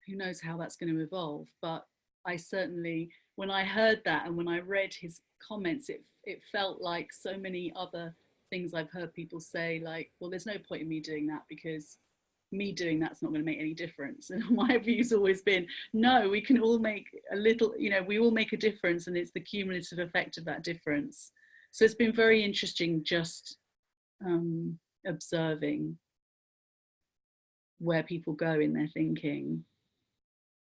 that's going to evolve. But I certainly, when I heard that and when I read his comments, it felt like so many other things I've heard people say, like, well, there's no point in me doing that because me doing that's not going to make any difference. And my view's always been, no, we can all make a little, you know, we all make a difference, and it's the cumulative effect of that difference. So it's been very interesting just observing where people go in their thinking.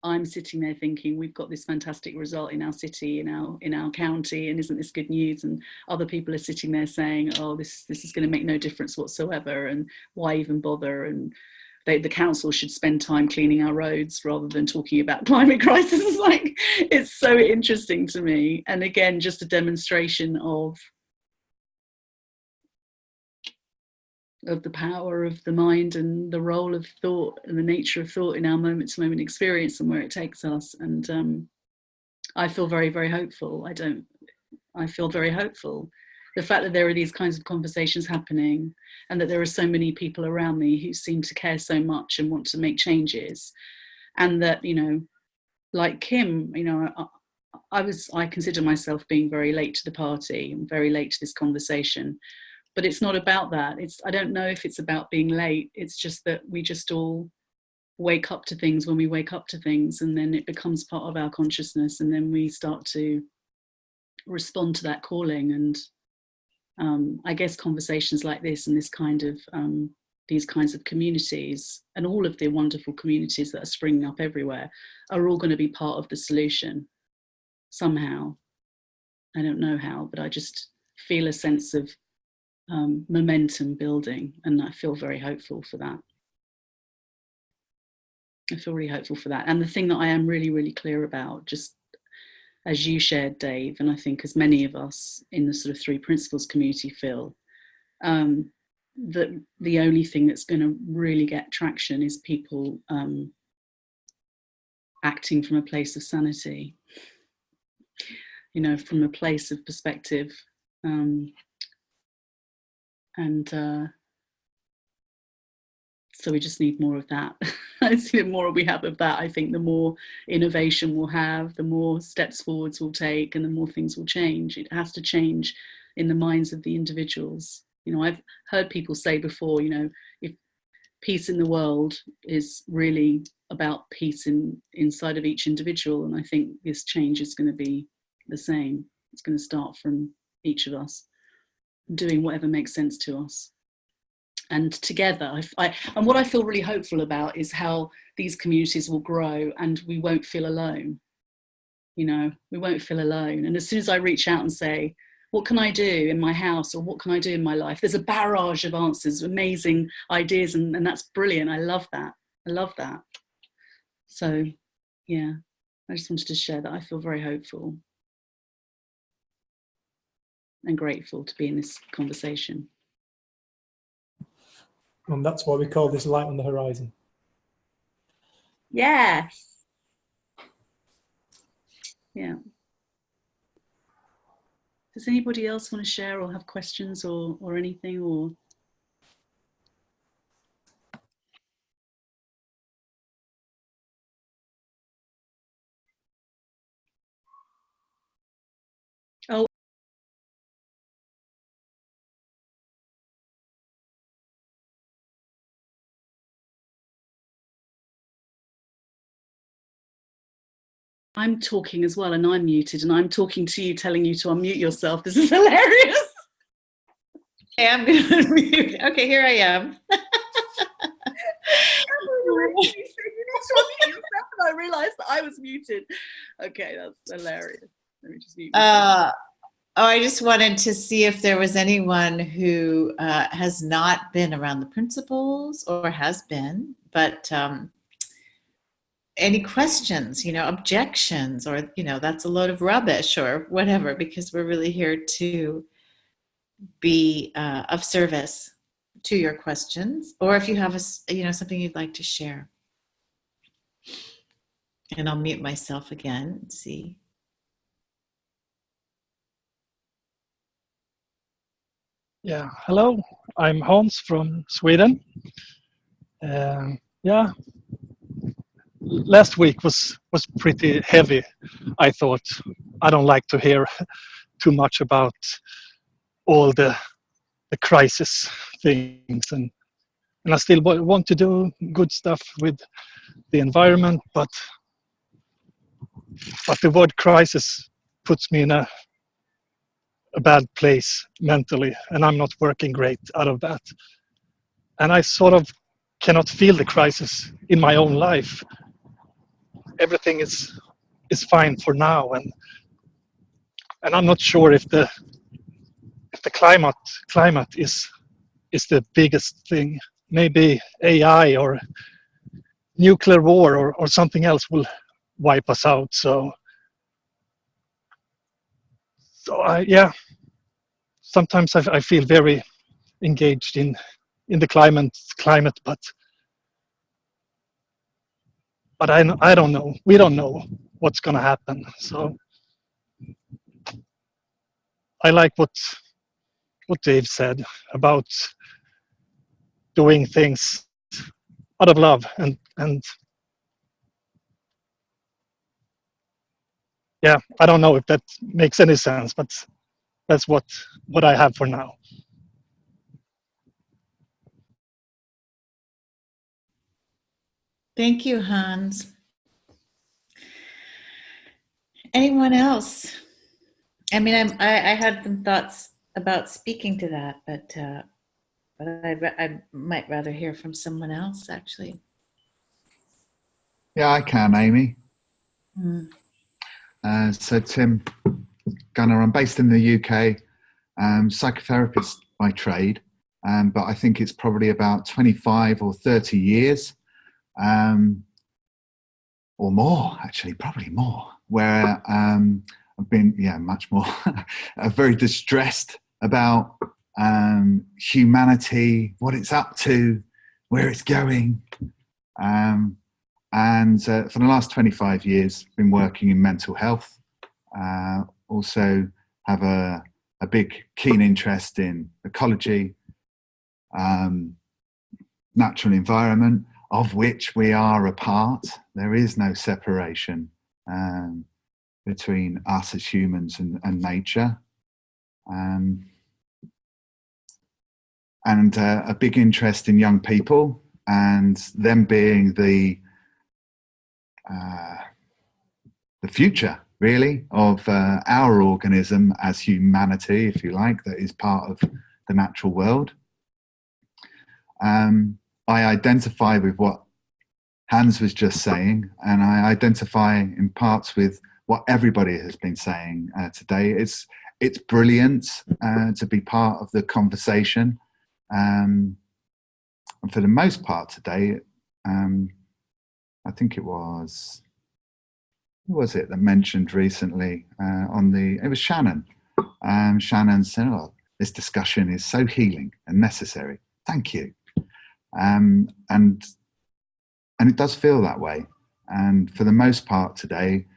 I'm sitting there thinking, we've got this fantastic result in our city, in our county, and isn't this good news? And other people are sitting there saying, oh, this is going to make no difference whatsoever, and why even bother? And the council should spend time cleaning our roads rather than talking about climate crisis. It's like, it's so interesting to me. And again, just a demonstration of the power of the mind and the role of thought and the nature of thought in our moment-to-moment experience and where it takes us. And I feel very, very hopeful. I feel very hopeful. The fact that there are these kinds of conversations happening, and that there are so many people around me who seem to care so much and want to make changes, and that, you know, like Kim, you know, I consider myself being very late to the party and very late to this conversation. But it's not about that. I don't know if it's about being late. It's just that we just all wake up to things when we wake up to things, and then it becomes part of our consciousness, and then we start to respond to that calling. And I guess conversations like this and these kinds of communities, and all of the wonderful communities that are springing up everywhere, are all going to be part of the solution somehow. I don't know how, but I just feel a sense of momentum building, and I feel very hopeful for that. I feel really hopeful for that. And the thing that I am really, really clear about, just as you shared, Dave, and I think as many of us in the sort of Three Principles community feel, that the only thing that's going to really get traction is people acting from a place of sanity, you know, from a place of perspective. So we just need more of that. The more we have of that, I think the more innovation we'll have, the more steps forwards we'll take, and the more things will change. It has to change in the minds of the individuals. You know, I've heard people say before, you know, if peace in the world is really about peace inside of each individual, and I think this change is going to be the same. It's going to start from each of us doing whatever makes sense to us. And together, and what I feel really hopeful about is how these communities will grow and we won't feel alone. You know, we won't feel alone. And as soon as I reach out and say, what can I do in my house, or what can I do in my life? There's a barrage of answers, amazing ideas, and that's brilliant. I love that. I love that. So, yeah, I just wanted to share that. I feel very hopeful and grateful to be in this conversation. And that's why we call this light on the horizon. Yes. Yeah. Does anybody else want to share or have questions or anything, or? Oh. I'm talking as well, and I'm muted, and I'm talking to you, telling you to unmute yourself. This is hilarious. I'm going to unmute. Okay, here I am. I realized that I was muted. Okay, that's hilarious. Let me just mute myself. I just wanted to see if there was anyone who has not been around the principles or has been, but any questions, you know, objections, or, you know, that's a load of rubbish or whatever, because we're really here to be of service to your questions, or if you have something you'd like to share. And I'll mute myself again and see. Yeah, hello, I'm Hans from Sweden. Yeah, last week was pretty heavy, I thought. I don't like to hear too much about all the crisis things, and I still want to do good stuff with the environment, but the word crisis puts me in a bad place mentally, and I'm not working great out of that. And I sort of cannot feel the crisis in my own life. Everything is fine for now, and I'm not sure if the climate is the biggest thing. Maybe AI or nuclear war or something else will wipe us out. So yeah, sometimes I feel very engaged in the climate, but I don't know. We don't know what's going to happen. So I like what Dave said about doing things out of love, and yeah, I don't know if that makes any sense, but that's what I have for now. Thank you, Hans. Anyone else? I mean, I had some thoughts about speaking to that, but I might rather hear from someone else, actually. Yeah, I can, Amy. So Tim Gunnar, I'm based in the UK, psychotherapist by trade, but I think it's probably about 25 or 30 years, or more, actually, probably more, where I've been, much more, very distressed about humanity, what it's up to, where it's going. And for the last 25 years, I've been working in mental health. Also have a big, keen interest in ecology. natural environment of which we are a part. There is no separation between us as humans and nature. And a big interest in young people and them being the future, really, of our organism as humanity, if you like, that is part of the natural world. I identify with what Hans was just saying, and I identify in parts with what everybody has been saying today. It's brilliant to be part of the conversation. And for the most part today, I think it was, who was it that mentioned recently it was Shannon. Shannon said, "Oh, this discussion is so healing and necessary. Thank you." And it does feel that way. And for the most part today,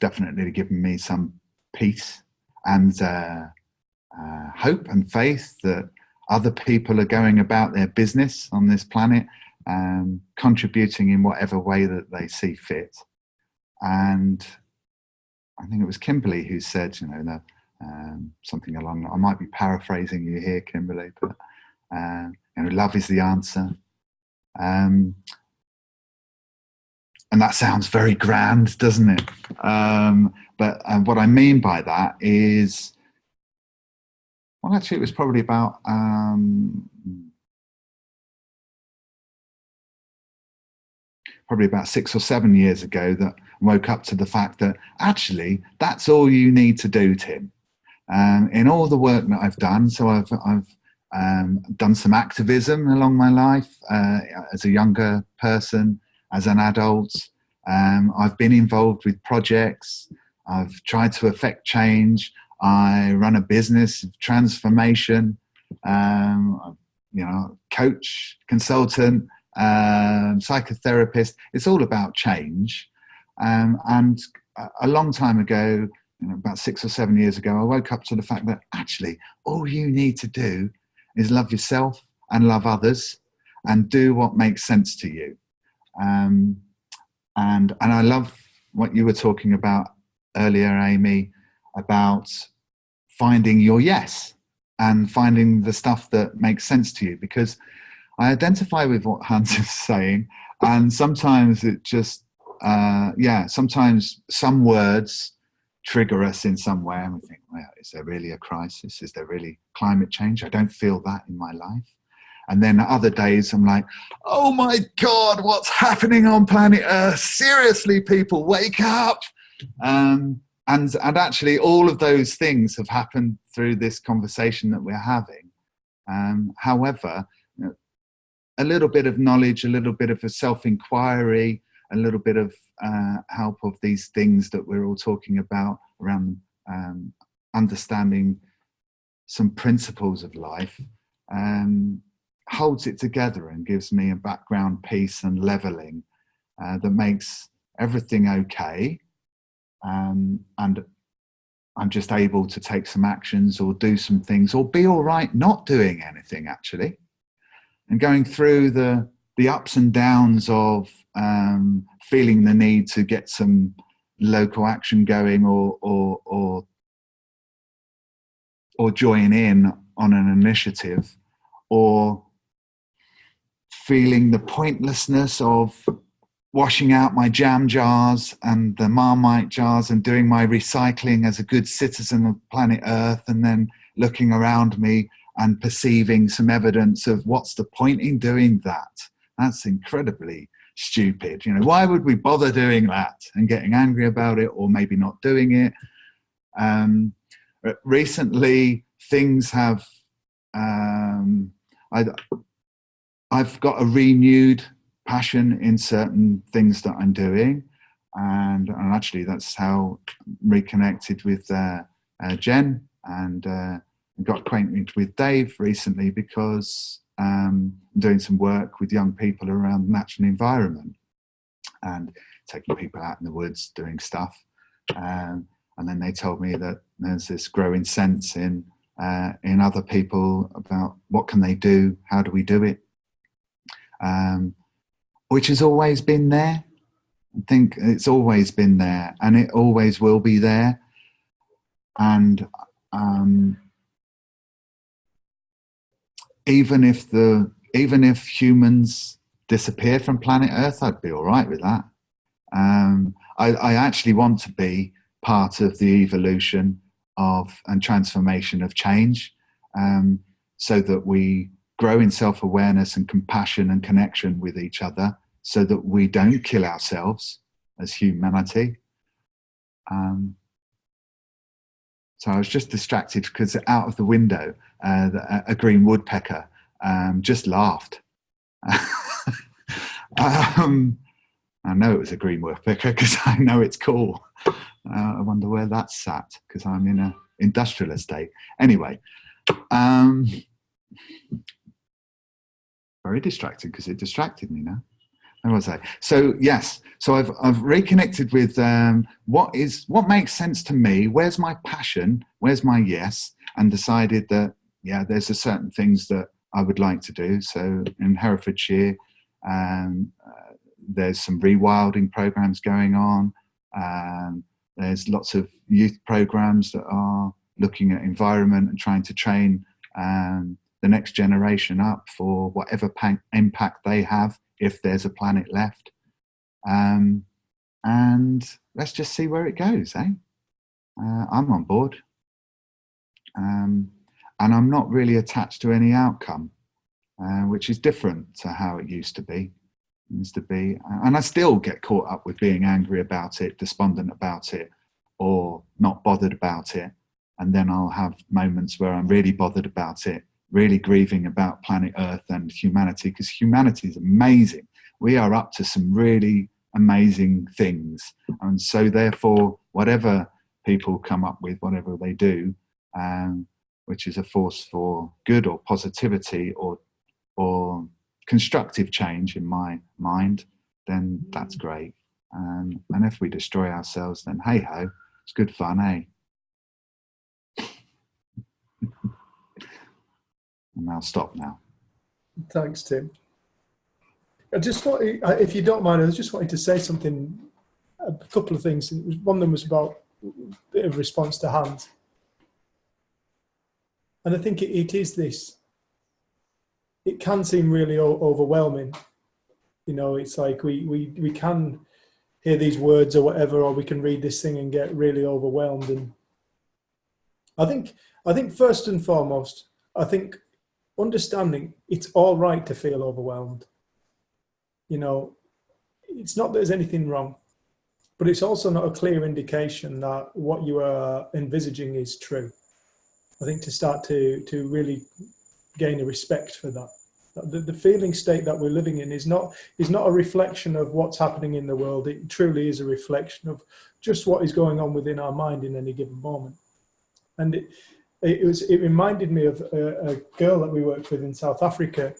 definitely given me some peace and hope and faith that other people are going about their business on this planet, contributing in whatever way that they see fit. And I think it was Kimberley who said, something along, I might be paraphrasing you here, Kimberley, but love is the answer. And that sounds very grand, doesn't it? But what I mean by that is, well, actually, it was probably about 6 or 7 years ago that I woke up to the fact that actually that's all you need to do, Tim. In all the work that I've done, so I've done some activism along my life as a younger person, as an adult. I've been involved with projects. I've tried to affect change. I run a business of transformation, coach, consultant, psychotherapist. It's all about change. And a long time ago, about 6 or 7 years ago, I woke up to the fact that actually all you need to do is love yourself and love others and do what makes sense to you. And I love what you were talking about earlier, Amy, about finding your yes and finding the stuff that makes sense to you, because I identify with what Hans is saying, and sometimes it just, sometimes some words trigger us in some way and we think, well, is there really a crisis? Is there really climate change? I don't feel that in my life. And then other days I'm like, oh my God, what's happening on planet Earth? Seriously, people, wake up. And actually all of those things have happened through this conversation that we're having. However, a little bit of knowledge, a little bit of a self-inquiry, a little bit of help of these things that we're all talking about around understanding some principles of life, holds it together and gives me a background piece and leveling that makes everything okay. And I'm just able to take some actions or do some things or be all right not doing anything, actually. And going through the ups and downs of feeling the need to get some local action going or join in on an initiative, or feeling the pointlessness of washing out my jam jars and the Marmite jars and doing my recycling as a good citizen of planet Earth, and then looking around me and perceiving some evidence of what's the point in doing that? That's incredibly stupid. Why would we bother doing that, and getting angry about it, or maybe not doing it? Recently, things have, I've got a renewed passion in certain things that I'm doing. And actually that's how I reconnected with Jen and got acquainted with Dave recently, because I'm doing some work with young people around natural environment and taking people out in the woods doing stuff. And then they told me that there's this growing sense in other people about what can they do, how do we do it, which has always been there. I think it's always been there, and it always will be there. And even if humans disappear from planet Earth, I'd be all right with that. I actually want to be part of the evolution of and transformation of change, so that we grow in self-awareness and compassion and connection with each other, so that we don't kill ourselves as humanity. So I was just distracted because out of the window, a green woodpecker just laughed. I know it was a green woodpecker because I know it's cool. I wonder where that's sat, because I'm in an industrial estate. Anyway, very distracted because it distracted me now. What was I? So yes, so I've reconnected with what makes sense to me. Where's my passion? Where's my yes? And decided that there's a certain things that I would like to do. So in Herefordshire, there's some rewilding programs going on. There's lots of youth programs that are looking at environment and trying to train the next generation up for whatever impact they have, if there's a planet left. And let's just see where it goes, eh? I'm on board. And I'm not really attached to any outcome, which is different to how it used to be. And I still get caught up with being angry about it, despondent about it, or not bothered about it. And then I'll have moments where I'm really bothered about it, really grieving about planet Earth and humanity, because humanity is amazing. We are up to some really amazing things. And so therefore, whatever people come up with, whatever they do, which is a force for good or positivity or constructive change in my mind, then that's great. And if we destroy ourselves, then hey ho, it's good fun, eh? And I'll stop now. Thanks, Tim. I just want, if you don't mind, I was just wanting to say something, a couple of things. One of them was about a bit of response to Hans. And I think it is this. It can seem really overwhelming. You know, it's like we can hear these words or whatever, or we can read this thing and get really overwhelmed. And I think first and foremost, I think understanding it's all right to feel overwhelmed. You know, it's not that there's anything wrong, but it's also not a clear indication that what you are envisaging is true. I think to start to really gain a respect for that. The feeling state that we're living in is not a reflection of what's happening in the world. It truly is a reflection of just what is going on within our mind in any given moment. And it reminded me of a girl that we worked with in South Africa,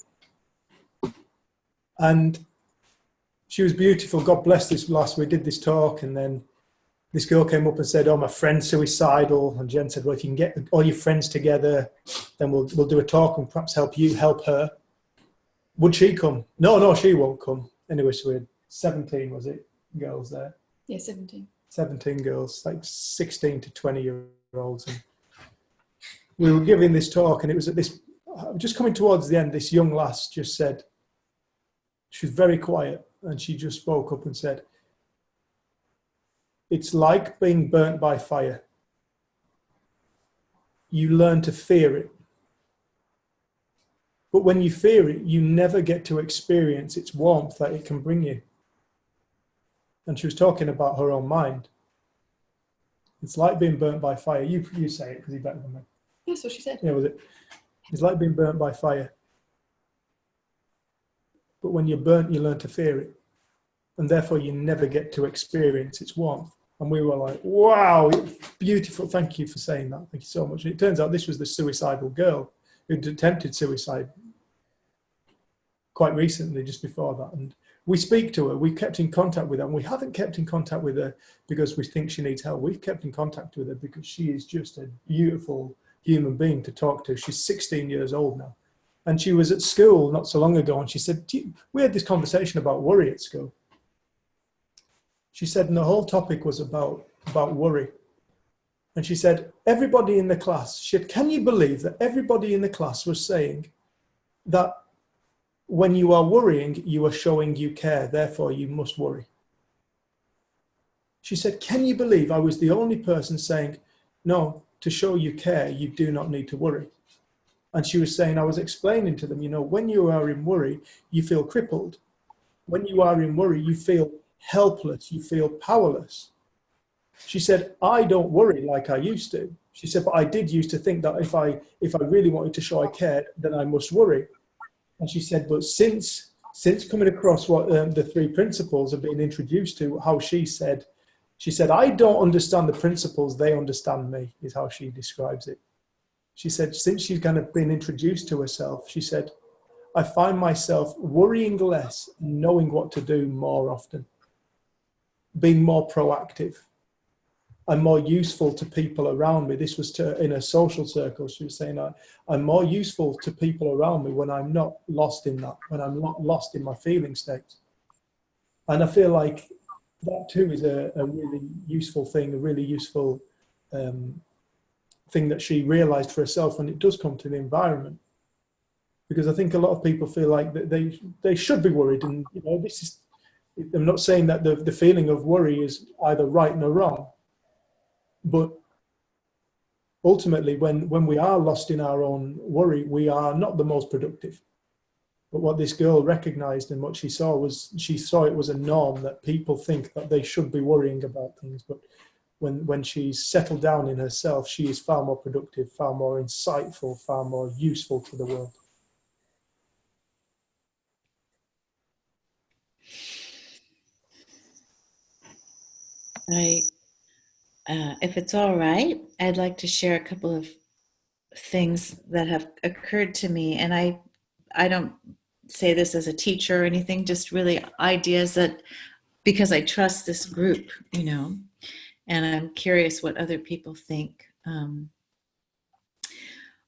and she was beautiful. God bless this lass. We did this talk, and then this girl came up and said, "Oh, my friend's suicidal." And Jen said, "Well, if you can get all your friends together, then we'll do a talk and perhaps help her." Would she come? No, she won't come. Anyway, so we had 17, was it, girls there? Yeah, 17. 17 girls, like 16 to 20-year-olds. And we were giving this talk, and it was at this, just coming towards the end, this young lass just said, she was very quiet, and she just spoke up and said, "It's like being burnt by fire. You learn to fear it. But when you fear it, you never get to experience its warmth that it can bring you." And she was talking about her own mind. It's like being burnt by fire. You say it because you're better than me. That's what she said. Yeah, was it? It's like being burnt by fire. But when you're burnt, you learn to fear it. And therefore, you never get to experience its warmth. And we were like, wow, beautiful. Thank you for saying that. Thank you so much. And it turns out this was the suicidal girl who'd attempted suicide quite recently, just before that. And we speak to her, we kept in contact with her, and we haven't kept in contact with her because we think she needs help. We've kept in contact with her because she is just a beautiful human being to talk to. She's 16 years old now. And she was at school not so long ago, and she said, we had this conversation about worry at school. She said, and the whole topic was about worry. And she said, everybody in the class, she said, can you believe that everybody in the class was saying that when you are worrying, you are showing you care, therefore you must worry. She said, can you believe I was the only person saying, no, to show you care, you do not need to worry. And she was saying, I was explaining to them, you know, when you are in worry, you feel crippled. When you are in worry, you feel helpless, you feel powerless. She said, I don't worry like I used to. She said, but I did used to think that if I really wanted to show I cared, then I must worry. And she said, but since coming across what the 3 principles have been introduced to, how she said, I don't understand the principles, they understand me, is how she describes it. She said, since she's kind of been introduced to herself, she said, I find myself worrying less, knowing what to do more often, being more proactive. I'm more useful to people around me. This was in a social circle. She was saying, I'm more useful to people around me when I'm not lost in that, when I'm not lost in my feeling states. And I feel like that too is a really useful thing, a really useful thing that she realized for herself when it does come to the environment. Because I think a lot of people feel like that they should be worried. And, you know, I'm not saying that the feeling of worry is either right nor wrong. But ultimately, when we are lost in our own worry, we are not the most productive. But what this girl recognized and what she saw it was a norm that people think that they should be worrying about things. But when she's settled down in herself, she is far more productive, far more insightful, far more useful to the world. If it's all right, I'd like to share a couple of things that have occurred to me. And I don't say this as a teacher or anything, just really ideas that, because I trust this group, you know, and I'm curious what other people think.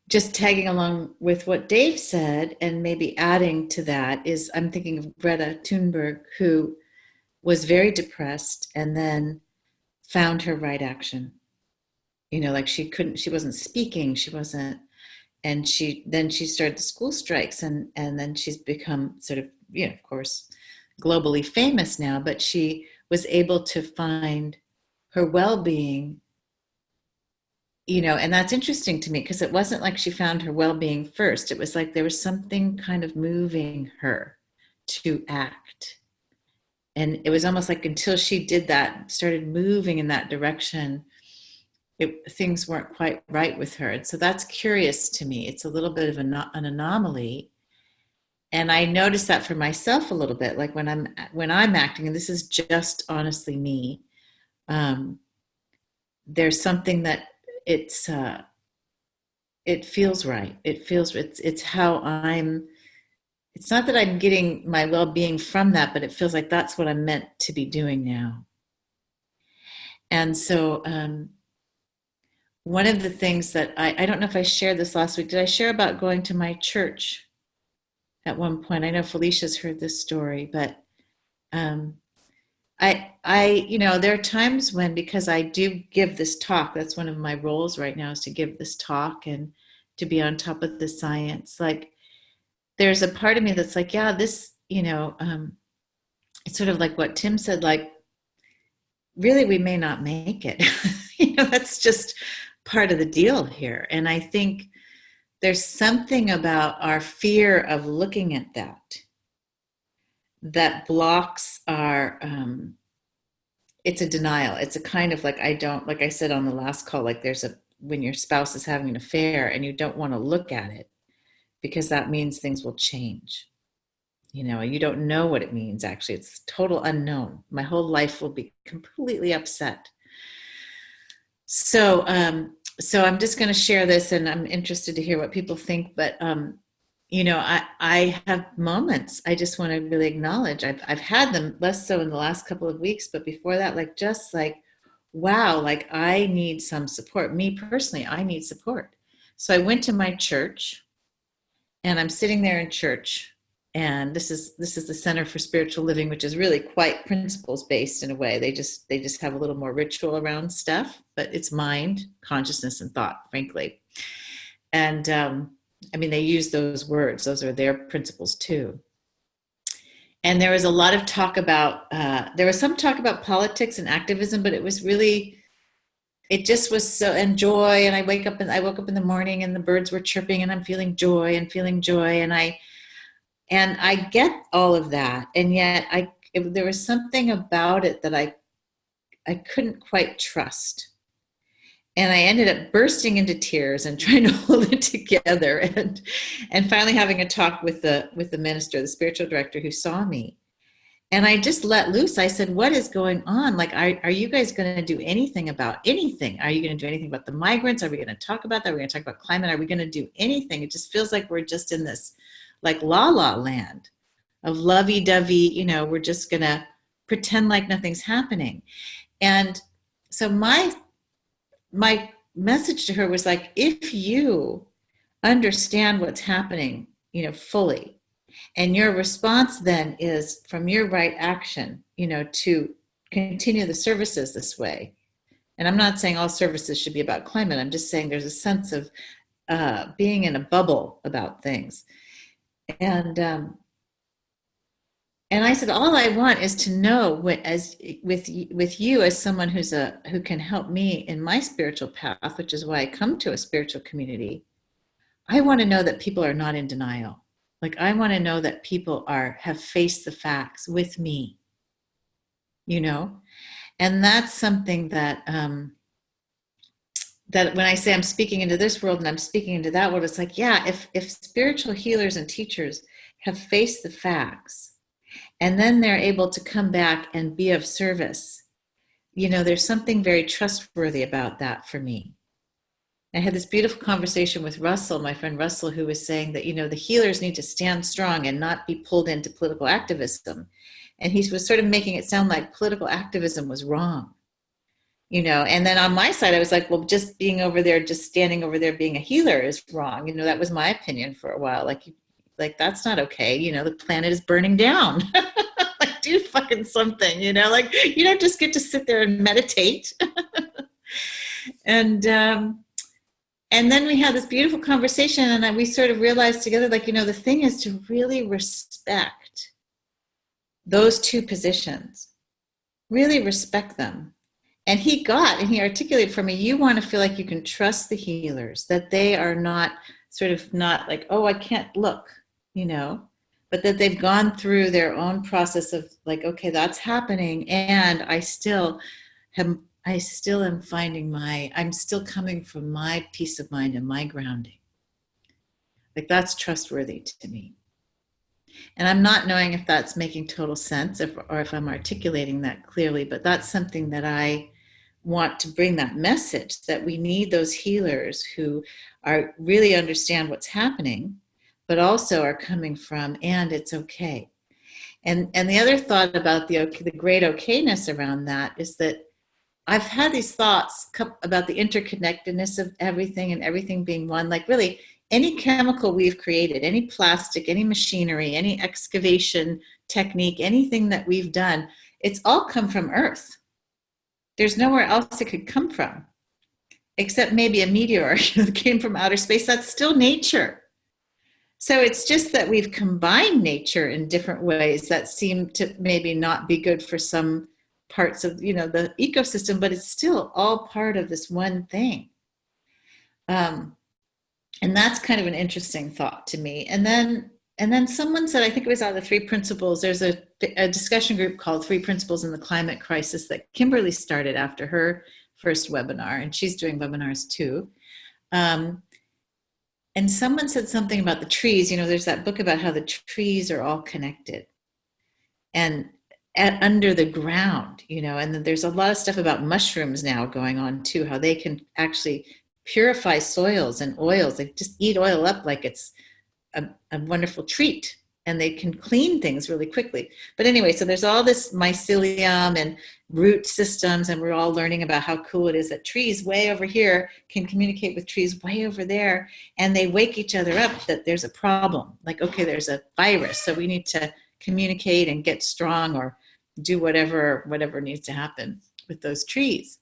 Just tagging along with what Dave said and maybe adding to that is, I'm thinking of Greta Thunberg, who was very depressed and then found her right action. You know, like she wasn't speaking, and then she started the school strikes, and then she's become sort of, you know, of course, globally famous now, but she was able to find her well-being, you know, and that's interesting to me because it wasn't like she found her well-being first. It was like there was something kind of moving her to act. And it was almost like until she did that, started moving in that direction, things weren't quite right with her. And so that's curious to me. It's a little bit of an anomaly. And I noticed that for myself a little bit, like when I'm acting, and this is just honestly me, there's something that it feels right. It's how it's not that I'm getting my well-being from that, but it feels like that's what I'm meant to be doing now. And so one of the things that I don't know if I shared this last week, did I share about going to my church at one point? I know Felicia's heard this story, but I you know, there are times when, because I do give this talk, that's one of my roles right now, is to give this talk and to be on top of the science. Like, there's a part of me that's like, yeah, this, you know, it's sort of like what Tim said, like, really, we may not make it. You know, that's just part of the deal here. And I think there's something about our fear of looking at that blocks our, it's a denial. It's a kind of like, like I said on the last call, like when your spouse is having an affair and you don't want to look at it because that means things will change. You know, you don't know what it means, actually. It's total unknown. My whole life will be completely upset. So I'm just going to share this, and I'm interested to hear what people think. But, you know, I have moments I just want to really acknowledge. I've had them, less so in the last couple of weeks, but before that, like, just like, wow, like I need some support. Me personally, I need support. So I went to my church. And I'm sitting there in church, and this is the Center for Spiritual Living, which is really quite principles based in a way. They just have a little more ritual around stuff, but it's mind, consciousness, and thought, frankly. And I mean, they use those words; those are their principles too. And there was a lot of talk about there was some talk about politics and activism, but it was really, it just was so, and joy. And I woke up in the morning, and the birds were chirping, and I'm feeling joy, and I get all of that, and yet there was something about it that I couldn't quite trust, and I ended up bursting into tears and trying to hold it together, and finally having a talk with the minister, the spiritual director, who saw me. And I just let loose. I said, what is going on? Like, are you guys going to do anything about anything? Are you going to do anything about the migrants? Are we going to talk about that? Are we going to talk about climate? Are we going to do anything? It just feels like we're just in this like la la land of lovey-dovey, we're just going to pretend like nothing's happening. And so my message to her was like, if you understand what's happening, fully, and your response then is from your right action, to continue the services this way. And I'm not saying all services should be about climate. I'm just saying there's a sense of being in a bubble about things. And I said, all I want is to know with you as someone who can help me in my spiritual path, which is why I come to a spiritual community. I want to know that people are not in denial. Like, I want to know that people have faced the facts with me, and that's something that that when I say I'm speaking into this world and I'm speaking into that world, it's like, yeah, if spiritual healers and teachers have faced the facts and then they're able to come back and be of service, there's something very trustworthy about that for me. I had this beautiful conversation with Russell, my friend Russell, who was saying that, the healers need to stand strong and not be pulled into political activism. And he was sort of making it sound like political activism was wrong. And then on my side, I was like, well, just being over there, just standing over there being a healer is wrong. That was my opinion for a while. Like that's not okay. The planet is burning down. Like, do fucking something, like you don't just get to sit there and meditate. And then we had this beautiful conversation, and we sort of realized together, like, the thing is to really respect those two positions, really respect them. And he articulated for me, you want to feel like you can trust the healers, that they are not like, oh, I can't look, but that they've gone through their own process of like, okay, that's happening. And I still am finding I'm still coming from my peace of mind and my grounding. Like, that's trustworthy to me. And I'm not knowing if that's making total sense or if I'm articulating that clearly, but that's something that I want to bring, that message that we need those healers who really understand what's happening, but also are coming from, and it's okay. And the other thought about the great okayness around that is that I've had these thoughts about the interconnectedness of everything and everything being one. Like, really, any chemical we've created, any plastic, any machinery, any excavation technique, anything that we've done, it's all come from Earth. There's nowhere else it could come from, except maybe a meteor that came from outer space. That's still nature. So it's just that we've combined nature in different ways that seem to maybe not be good for some parts of, the ecosystem, but it's still all part of this one thing. And that's kind of an interesting thought to me. And then someone said, I think it was out of the 3 principles, there's a discussion group called 3 Principles in the Climate Crisis that Kimberley started after her first webinar, and she's doing webinars too. And someone said something about the trees. There's that book about how the trees are all connected and under the ground, and then there's a lot of stuff about mushrooms now going on too, how they can actually purify soils and oils. They just eat oil up like it's a wonderful treat, and they can clean things really quickly. But anyway, so there's all this mycelium and root systems, and we're all learning about how cool it is that trees way over here can communicate with trees way over there, and they wake each other up that there's a problem. Like, okay, there's a virus, so we need to communicate and get strong or do whatever needs to happen with those trees.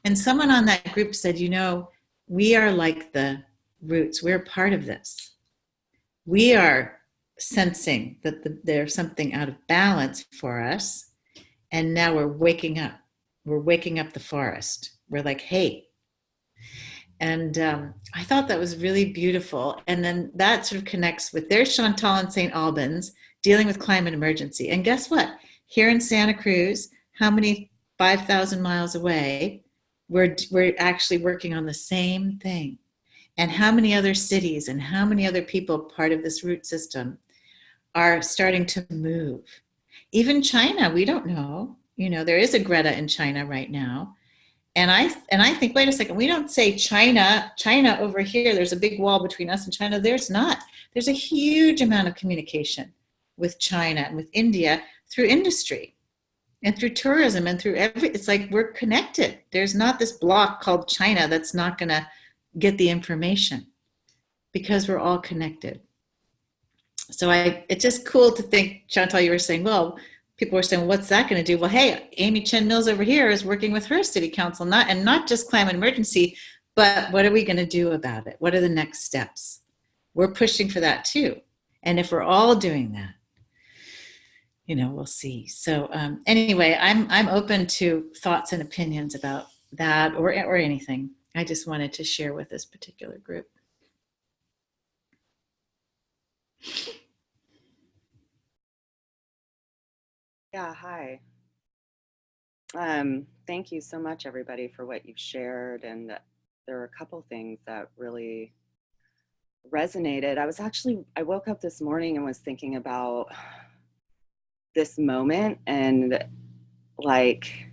And someone on that group said, you know, we are like the roots. We're part of this. We are sensing that there's something out of balance for us. And now we're waking up. We're waking up the forest. We're like, hey. And I thought that was really beautiful. And then that sort of connects with, there's Chantal in St. Albans dealing with climate emergency. And guess what? Here in Santa Cruz, how many 5,000 miles away, we're actually working on the same thing. And how many other cities and how many other people part of this root system are starting to move? Even China, we don't know. You know, there is a Greta in China right now. And I think, wait a second, we don't say China over here, there's a big wall between us and China. There's not. There's a huge amount of communication with China and with India through industry and through tourism and through it's like we're connected. There's not this block called China that's not going to get the information because we're all connected. So it's just cool to think, Chantal, you were saying, well, people were saying, what's that going to do? Well, hey, Amy Chen Mills over here is working with her city council, not just climate emergency, but what are we going to do about it? What are the next steps? We're pushing for that too. And if we're all doing that, you know, we'll see. So anyway, I'm open to thoughts and opinions about that or anything. I just wanted to share with this particular group. Yeah, hi. Thank you so much, everybody, for what you've shared. And there are a couple things that really resonated. I woke up this morning and was thinking about this moment and like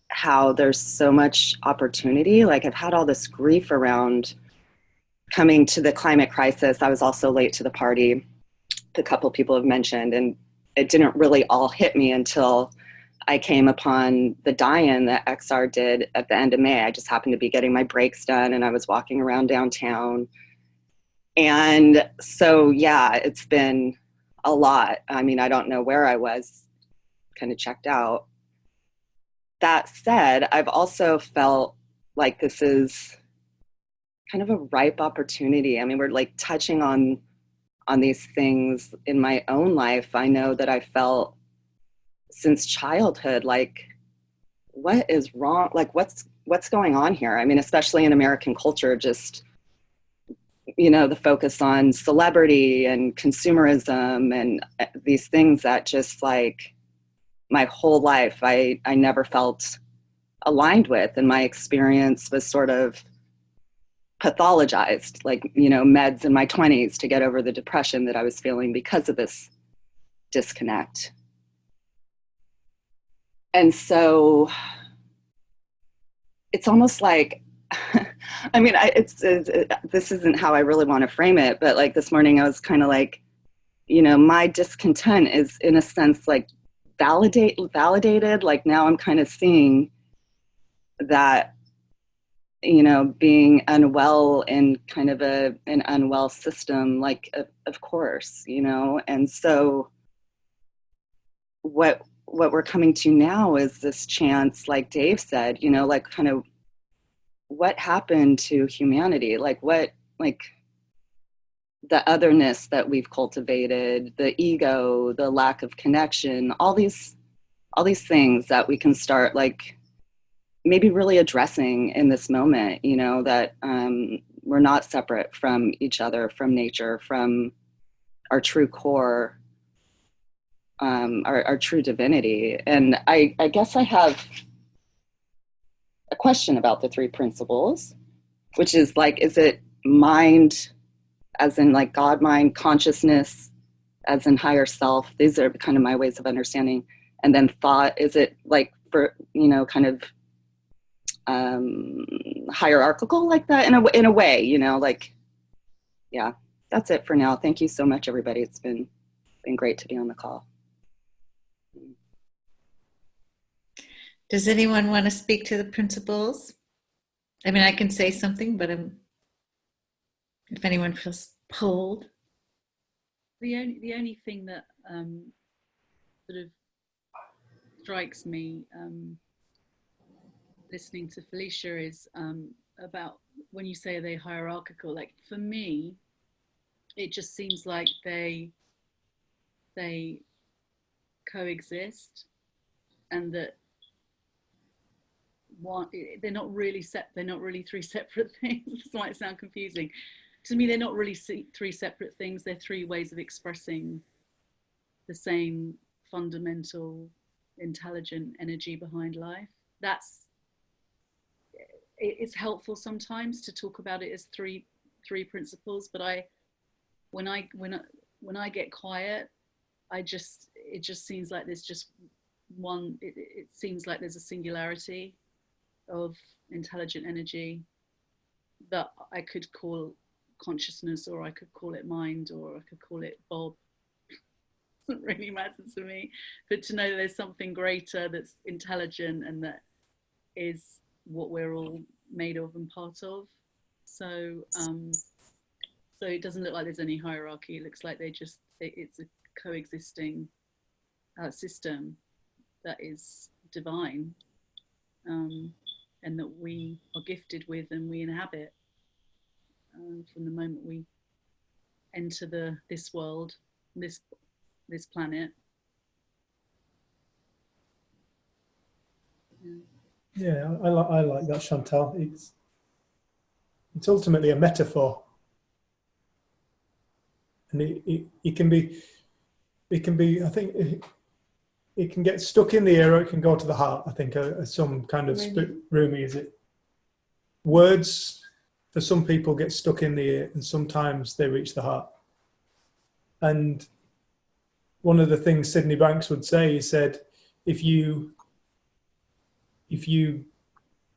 how there's so much opportunity. Like I've had all this grief around coming to the climate crisis. I was also late to the party, a couple people have mentioned, and it didn't really all hit me until I came upon the die-in that XR did at the end of May. I just happened to be getting my breaks done and I was walking around downtown. And so, yeah, it's been a lot. I mean, I don't know where I was, kind of checked out. That said, I've also felt like this is kind of a ripe opportunity. I mean, we're like touching on these things in my own life. I know that I felt since childhood, like, what is wrong? Like, what's going on here? I mean, especially in American culture, just, you know, the focus on celebrity and consumerism and these things that just like my whole life, I never felt aligned with. And my experience was sort of pathologized, like, you know, meds in my 20s to get over the depression that I was feeling because of this disconnect. And so it's almost like, I mean, this isn't how I really want to frame it, but like this morning I was kind of like, you know, my discontent is in a sense like validated. Like now I'm kind of seeing that, you know, being unwell in kind of an unwell system, like, of course, you know. And so what we're coming to now is this chance, like Dave said, you know, like kind of what happened to humanity? Like what, like the otherness that we've cultivated, the ego, the lack of connection, all these things that we can start like maybe really addressing in this moment, you know, that we're not separate from each other, from nature, from our true core, our true divinity. And I guess I have a question about the three principles, which is like, is it mind as in like God mind, consciousness as in higher self? These are kind of my ways of understanding. And then thought, is it like for, you know, kind of hierarchical like that in a way, you know, like, yeah, that's it for now. Thank you so much, everybody. It's been been great to be on the call. Does anyone want to speak to the principles? I mean, I can say something, but if anyone feels pulled. The only thing that sort of strikes me listening to Felicia is about when you say they're hierarchical. Like for me, it just seems like they coexist, and that they're not really three separate things. This might sound confusing. To me, they're not really three separate things. They're three ways of expressing the same fundamental intelligent energy behind life. It's helpful sometimes to talk about it as three principles, but when I get quiet, it just seems like there's just one. It seems like there's a singularity of intelligent energy that I could call consciousness, or I could call it mind, or I could call it Bob. Doesn't really matter to me, but to know that there's something greater that's intelligent and that is what we're all made of and part of. So so it doesn't look like there's any hierarchy. It looks like it's a coexisting system that is divine, and that we are gifted with and we inhabit from the moment we enter this world, this planet. Yeah, I like that, Chantal. It's ultimately a metaphor, and it can be. I think it can get stuck in the ear, or it can go to the heart. I think some kind of Rumi is it. Words for some people get stuck in the ear, and sometimes they reach the heart. And one of the things Sydney Banks would say, he said, if you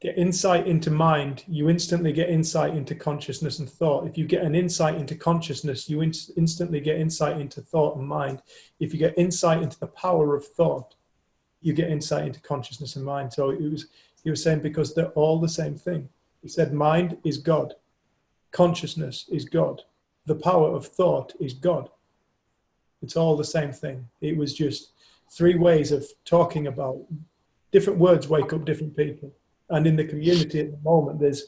get insight into mind, you instantly get insight into consciousness and thought. If you get an insight into consciousness, you instantly get insight into thought and mind. If you get insight into the power of thought, you get insight into consciousness and mind. So he was saying, because they're all the same thing. He said, mind is God. Consciousness is God. The power of thought is God. It's all the same thing. It was just three ways of talking about different words wake up different people. And in the community at the moment, there's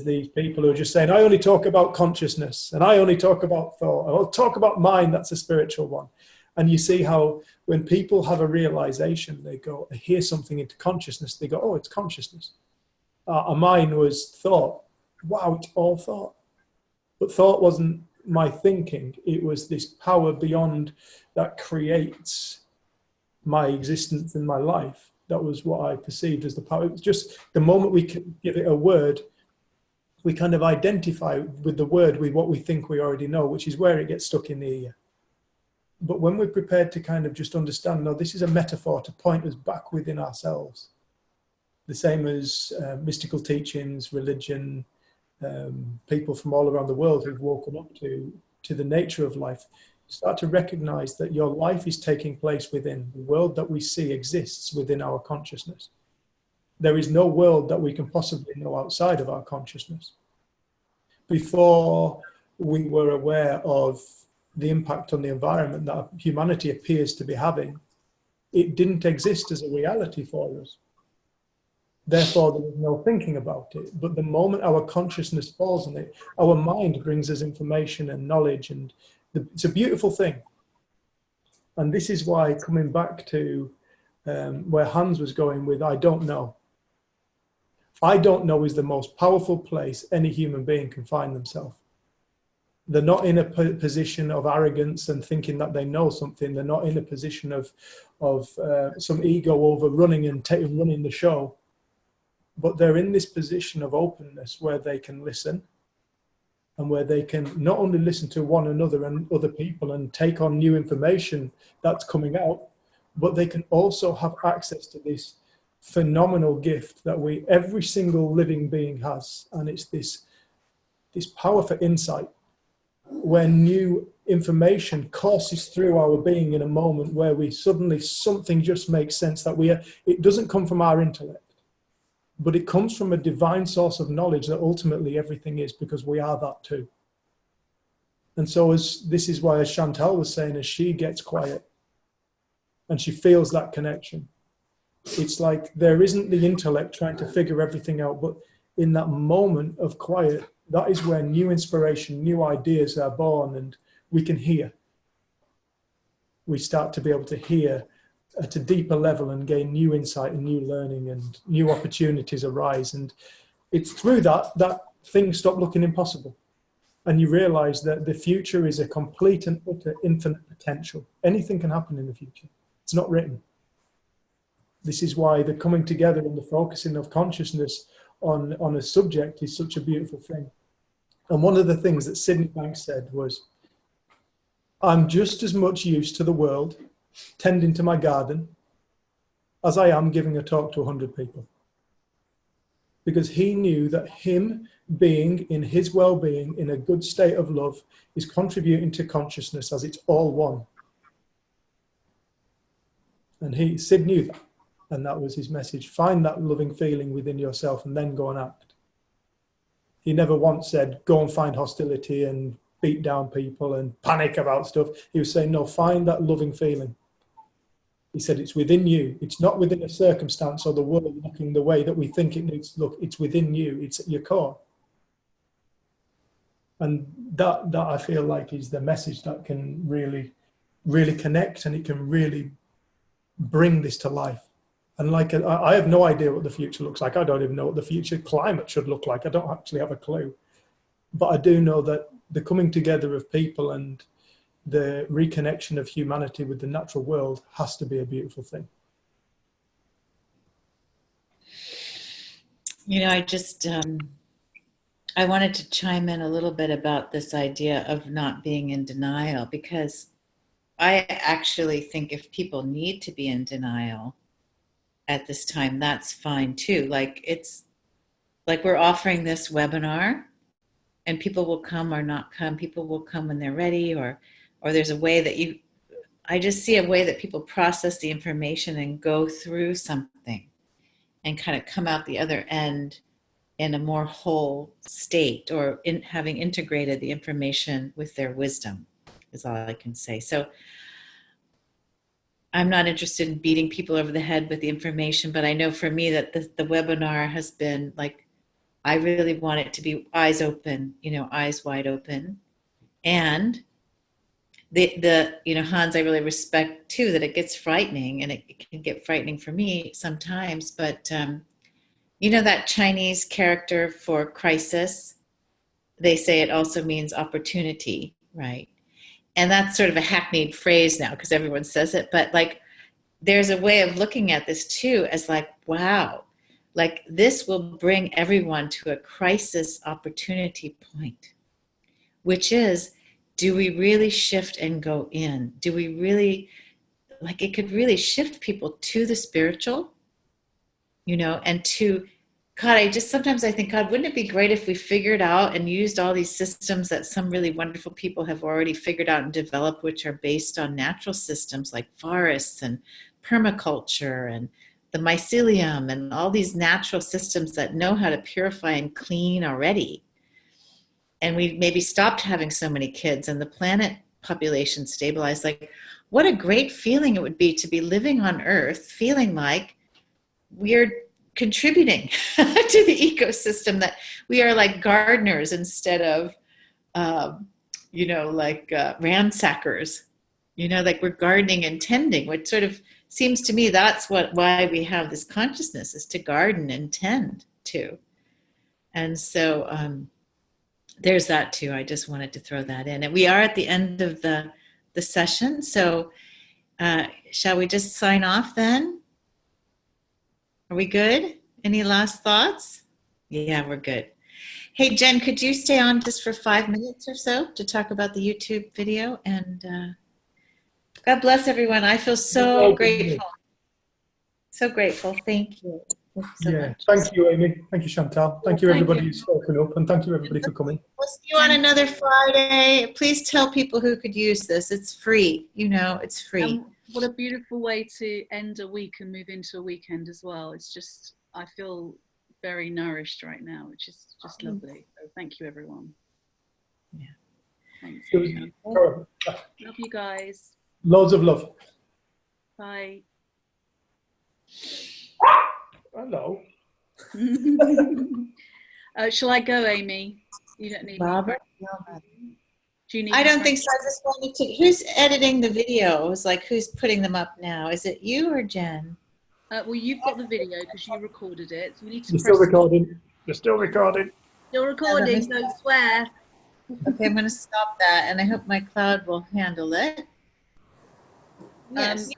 these people who are just saying, I only talk about consciousness, and I only talk about thought. I'll talk about mind, that's a spiritual one. And you see how when people have a realization, they go, I hear something into consciousness, they go, oh, it's consciousness. Mine was thought. Wow, it's all thought. But thought wasn't my thinking. It was this power beyond that creates my existence in my life. That was what I perceived as the power. It was just the moment we can give it a word, we kind of identify with the word with what we think we already know, which is where it gets stuck in the ear. But when we're prepared to kind of just understand, no, this is a metaphor to point us back within ourselves. The same as mystical teachings, religion, people from all around the world who've woken up to the nature of life, start to recognize that your life is taking place within. The world that we see exists within our consciousness. There is no world that we can possibly know outside of our consciousness. Before we were aware of the impact on the environment that humanity appears to be having, it didn't exist as a reality for us. Therefore, there was no thinking about it. But the moment our consciousness falls on it, our mind brings us information and knowledge, and it's a beautiful thing. And this is why, coming back to where Hans was going with, I don't know. I don't know is the most powerful place any human being can find themselves. They're not in a position of arrogance and thinking that they know something. They're not in a position of some ego overrunning and running the show. But they're in this position of openness where they can listen, and where they can not only listen to one another and other people and take on new information that's coming out, but they can also have access to this phenomenal gift that every single living being has. And it's this power for insight, where new information courses through our being in a moment where we suddenly, something just makes sense, that it doesn't come from our intellect, but it comes from a divine source of knowledge that ultimately everything is, because we are that too. And so this is why, as Chantal was saying, as she gets quiet and she feels that connection, it's like there isn't the intellect trying to figure everything out, but in that moment of quiet, that is where new inspiration, new ideas are born, and we can hear. We start to be able to hear at a deeper level and gain new insight and new learning, and new opportunities arise. And it's through that things stop looking impossible. And you realize that the future is a complete and utter infinite potential. Anything can happen in the future. It's not written. This is why the coming together and the focusing of consciousness on a subject is such a beautiful thing. And one of the things that Sydney Banks said was, I'm just as much use to the world tending to my garden as I am giving a talk to 100 people. Because he knew that him being in his well-being, in a good state of love, is contributing to consciousness as it's all one. And Sid knew that. And that was his message. Find that loving feeling within yourself and then go and act. He never once said, go and find hostility and beat down people and panic about stuff. He was saying, no, find that loving feeling. He said, it's within you. It's not within a circumstance or the world looking the way that we think it needs to look. It's within you. It's at your core. And that I feel like is the message that can really, really connect, and it can really bring this to life. And like, I have no idea what the future looks like. I don't even know what the future climate should look like. I don't actually have a clue. But I do know that the coming together of people and the reconnection of humanity with the natural world has to be a beautiful thing. You know, I wanted to chime in a little bit about this idea of not being in denial, because I actually think if people need to be in denial at this time, that's fine too. Like, it's like we're offering this webinar and people will come or not come. People will come when they're ready, or there's a way that I just see a way that people process the information and go through something and kind of come out the other end in a more whole state, or in having integrated the information with their wisdom, is all I can say. So I'm not interested in beating people over the head with the information, but I know for me that the webinar has been like, I really want it to be eyes open, eyes wide open. And Hans, I really respect too, that it gets frightening, and it can get frightening for me sometimes, but that Chinese character for crisis, they say it also means opportunity, right? And that's sort of a hackneyed phrase now because everyone says it, but like there's a way of looking at this too as like, wow, like this will bring everyone to a crisis opportunity point, which is, do we really shift and go in? Do we really, like it could really shift people to the spiritual, and to God, sometimes I think, God, wouldn't it be great if we figured out and used all these systems that some really wonderful people have already figured out and developed, which are based on natural systems like forests and permaculture and the mycelium and all these natural systems that know how to purify and clean already. And we maybe stopped having so many kids and the planet population stabilized. Like, what a great feeling it would be to be living on Earth, feeling like we're contributing to the ecosystem, that we are like gardeners instead of, ransackers, like we're gardening and tending, which sort of seems to me that's why we have this consciousness, is to garden and tend to. And so there's that too. I just wanted to throw that in. And we are at the end of the session. So shall we just sign off then? Are we good? Any last thoughts? Yeah, we're good. Hey, Jen, could you stay on just for 5 minutes or so to talk about the YouTube video? And God bless everyone. I feel so grateful. So grateful. Thank you. so Yeah, much. thank you, Amy. Thank you, Chantal. Thank you, Thank everybody you. who's spoken up, and thank you, everybody, for coming. We'll see you on another Friday. Please tell people who could use this. It's free. You know, it's free. What a beautiful way to end a week and move into a weekend as well. It's just, I feel very nourished right now, which is just lovely. So thank you, everyone. Yeah. Thanks. Love Love you guys. Loads of love. Bye. Hello. Shall I go, Amy? You don't need Barbara? me. Do you need I don't me? think so. I just wanted to. Who's editing the videos? Like, who's putting them up now? Is it you or Jen? Well, you've got the video because you recorded it. So you need to You're press. still recording. You're still recording. Still recording. Don't swear. Okay, I'm going to stop that, and I hope my cloud will handle it. Yes.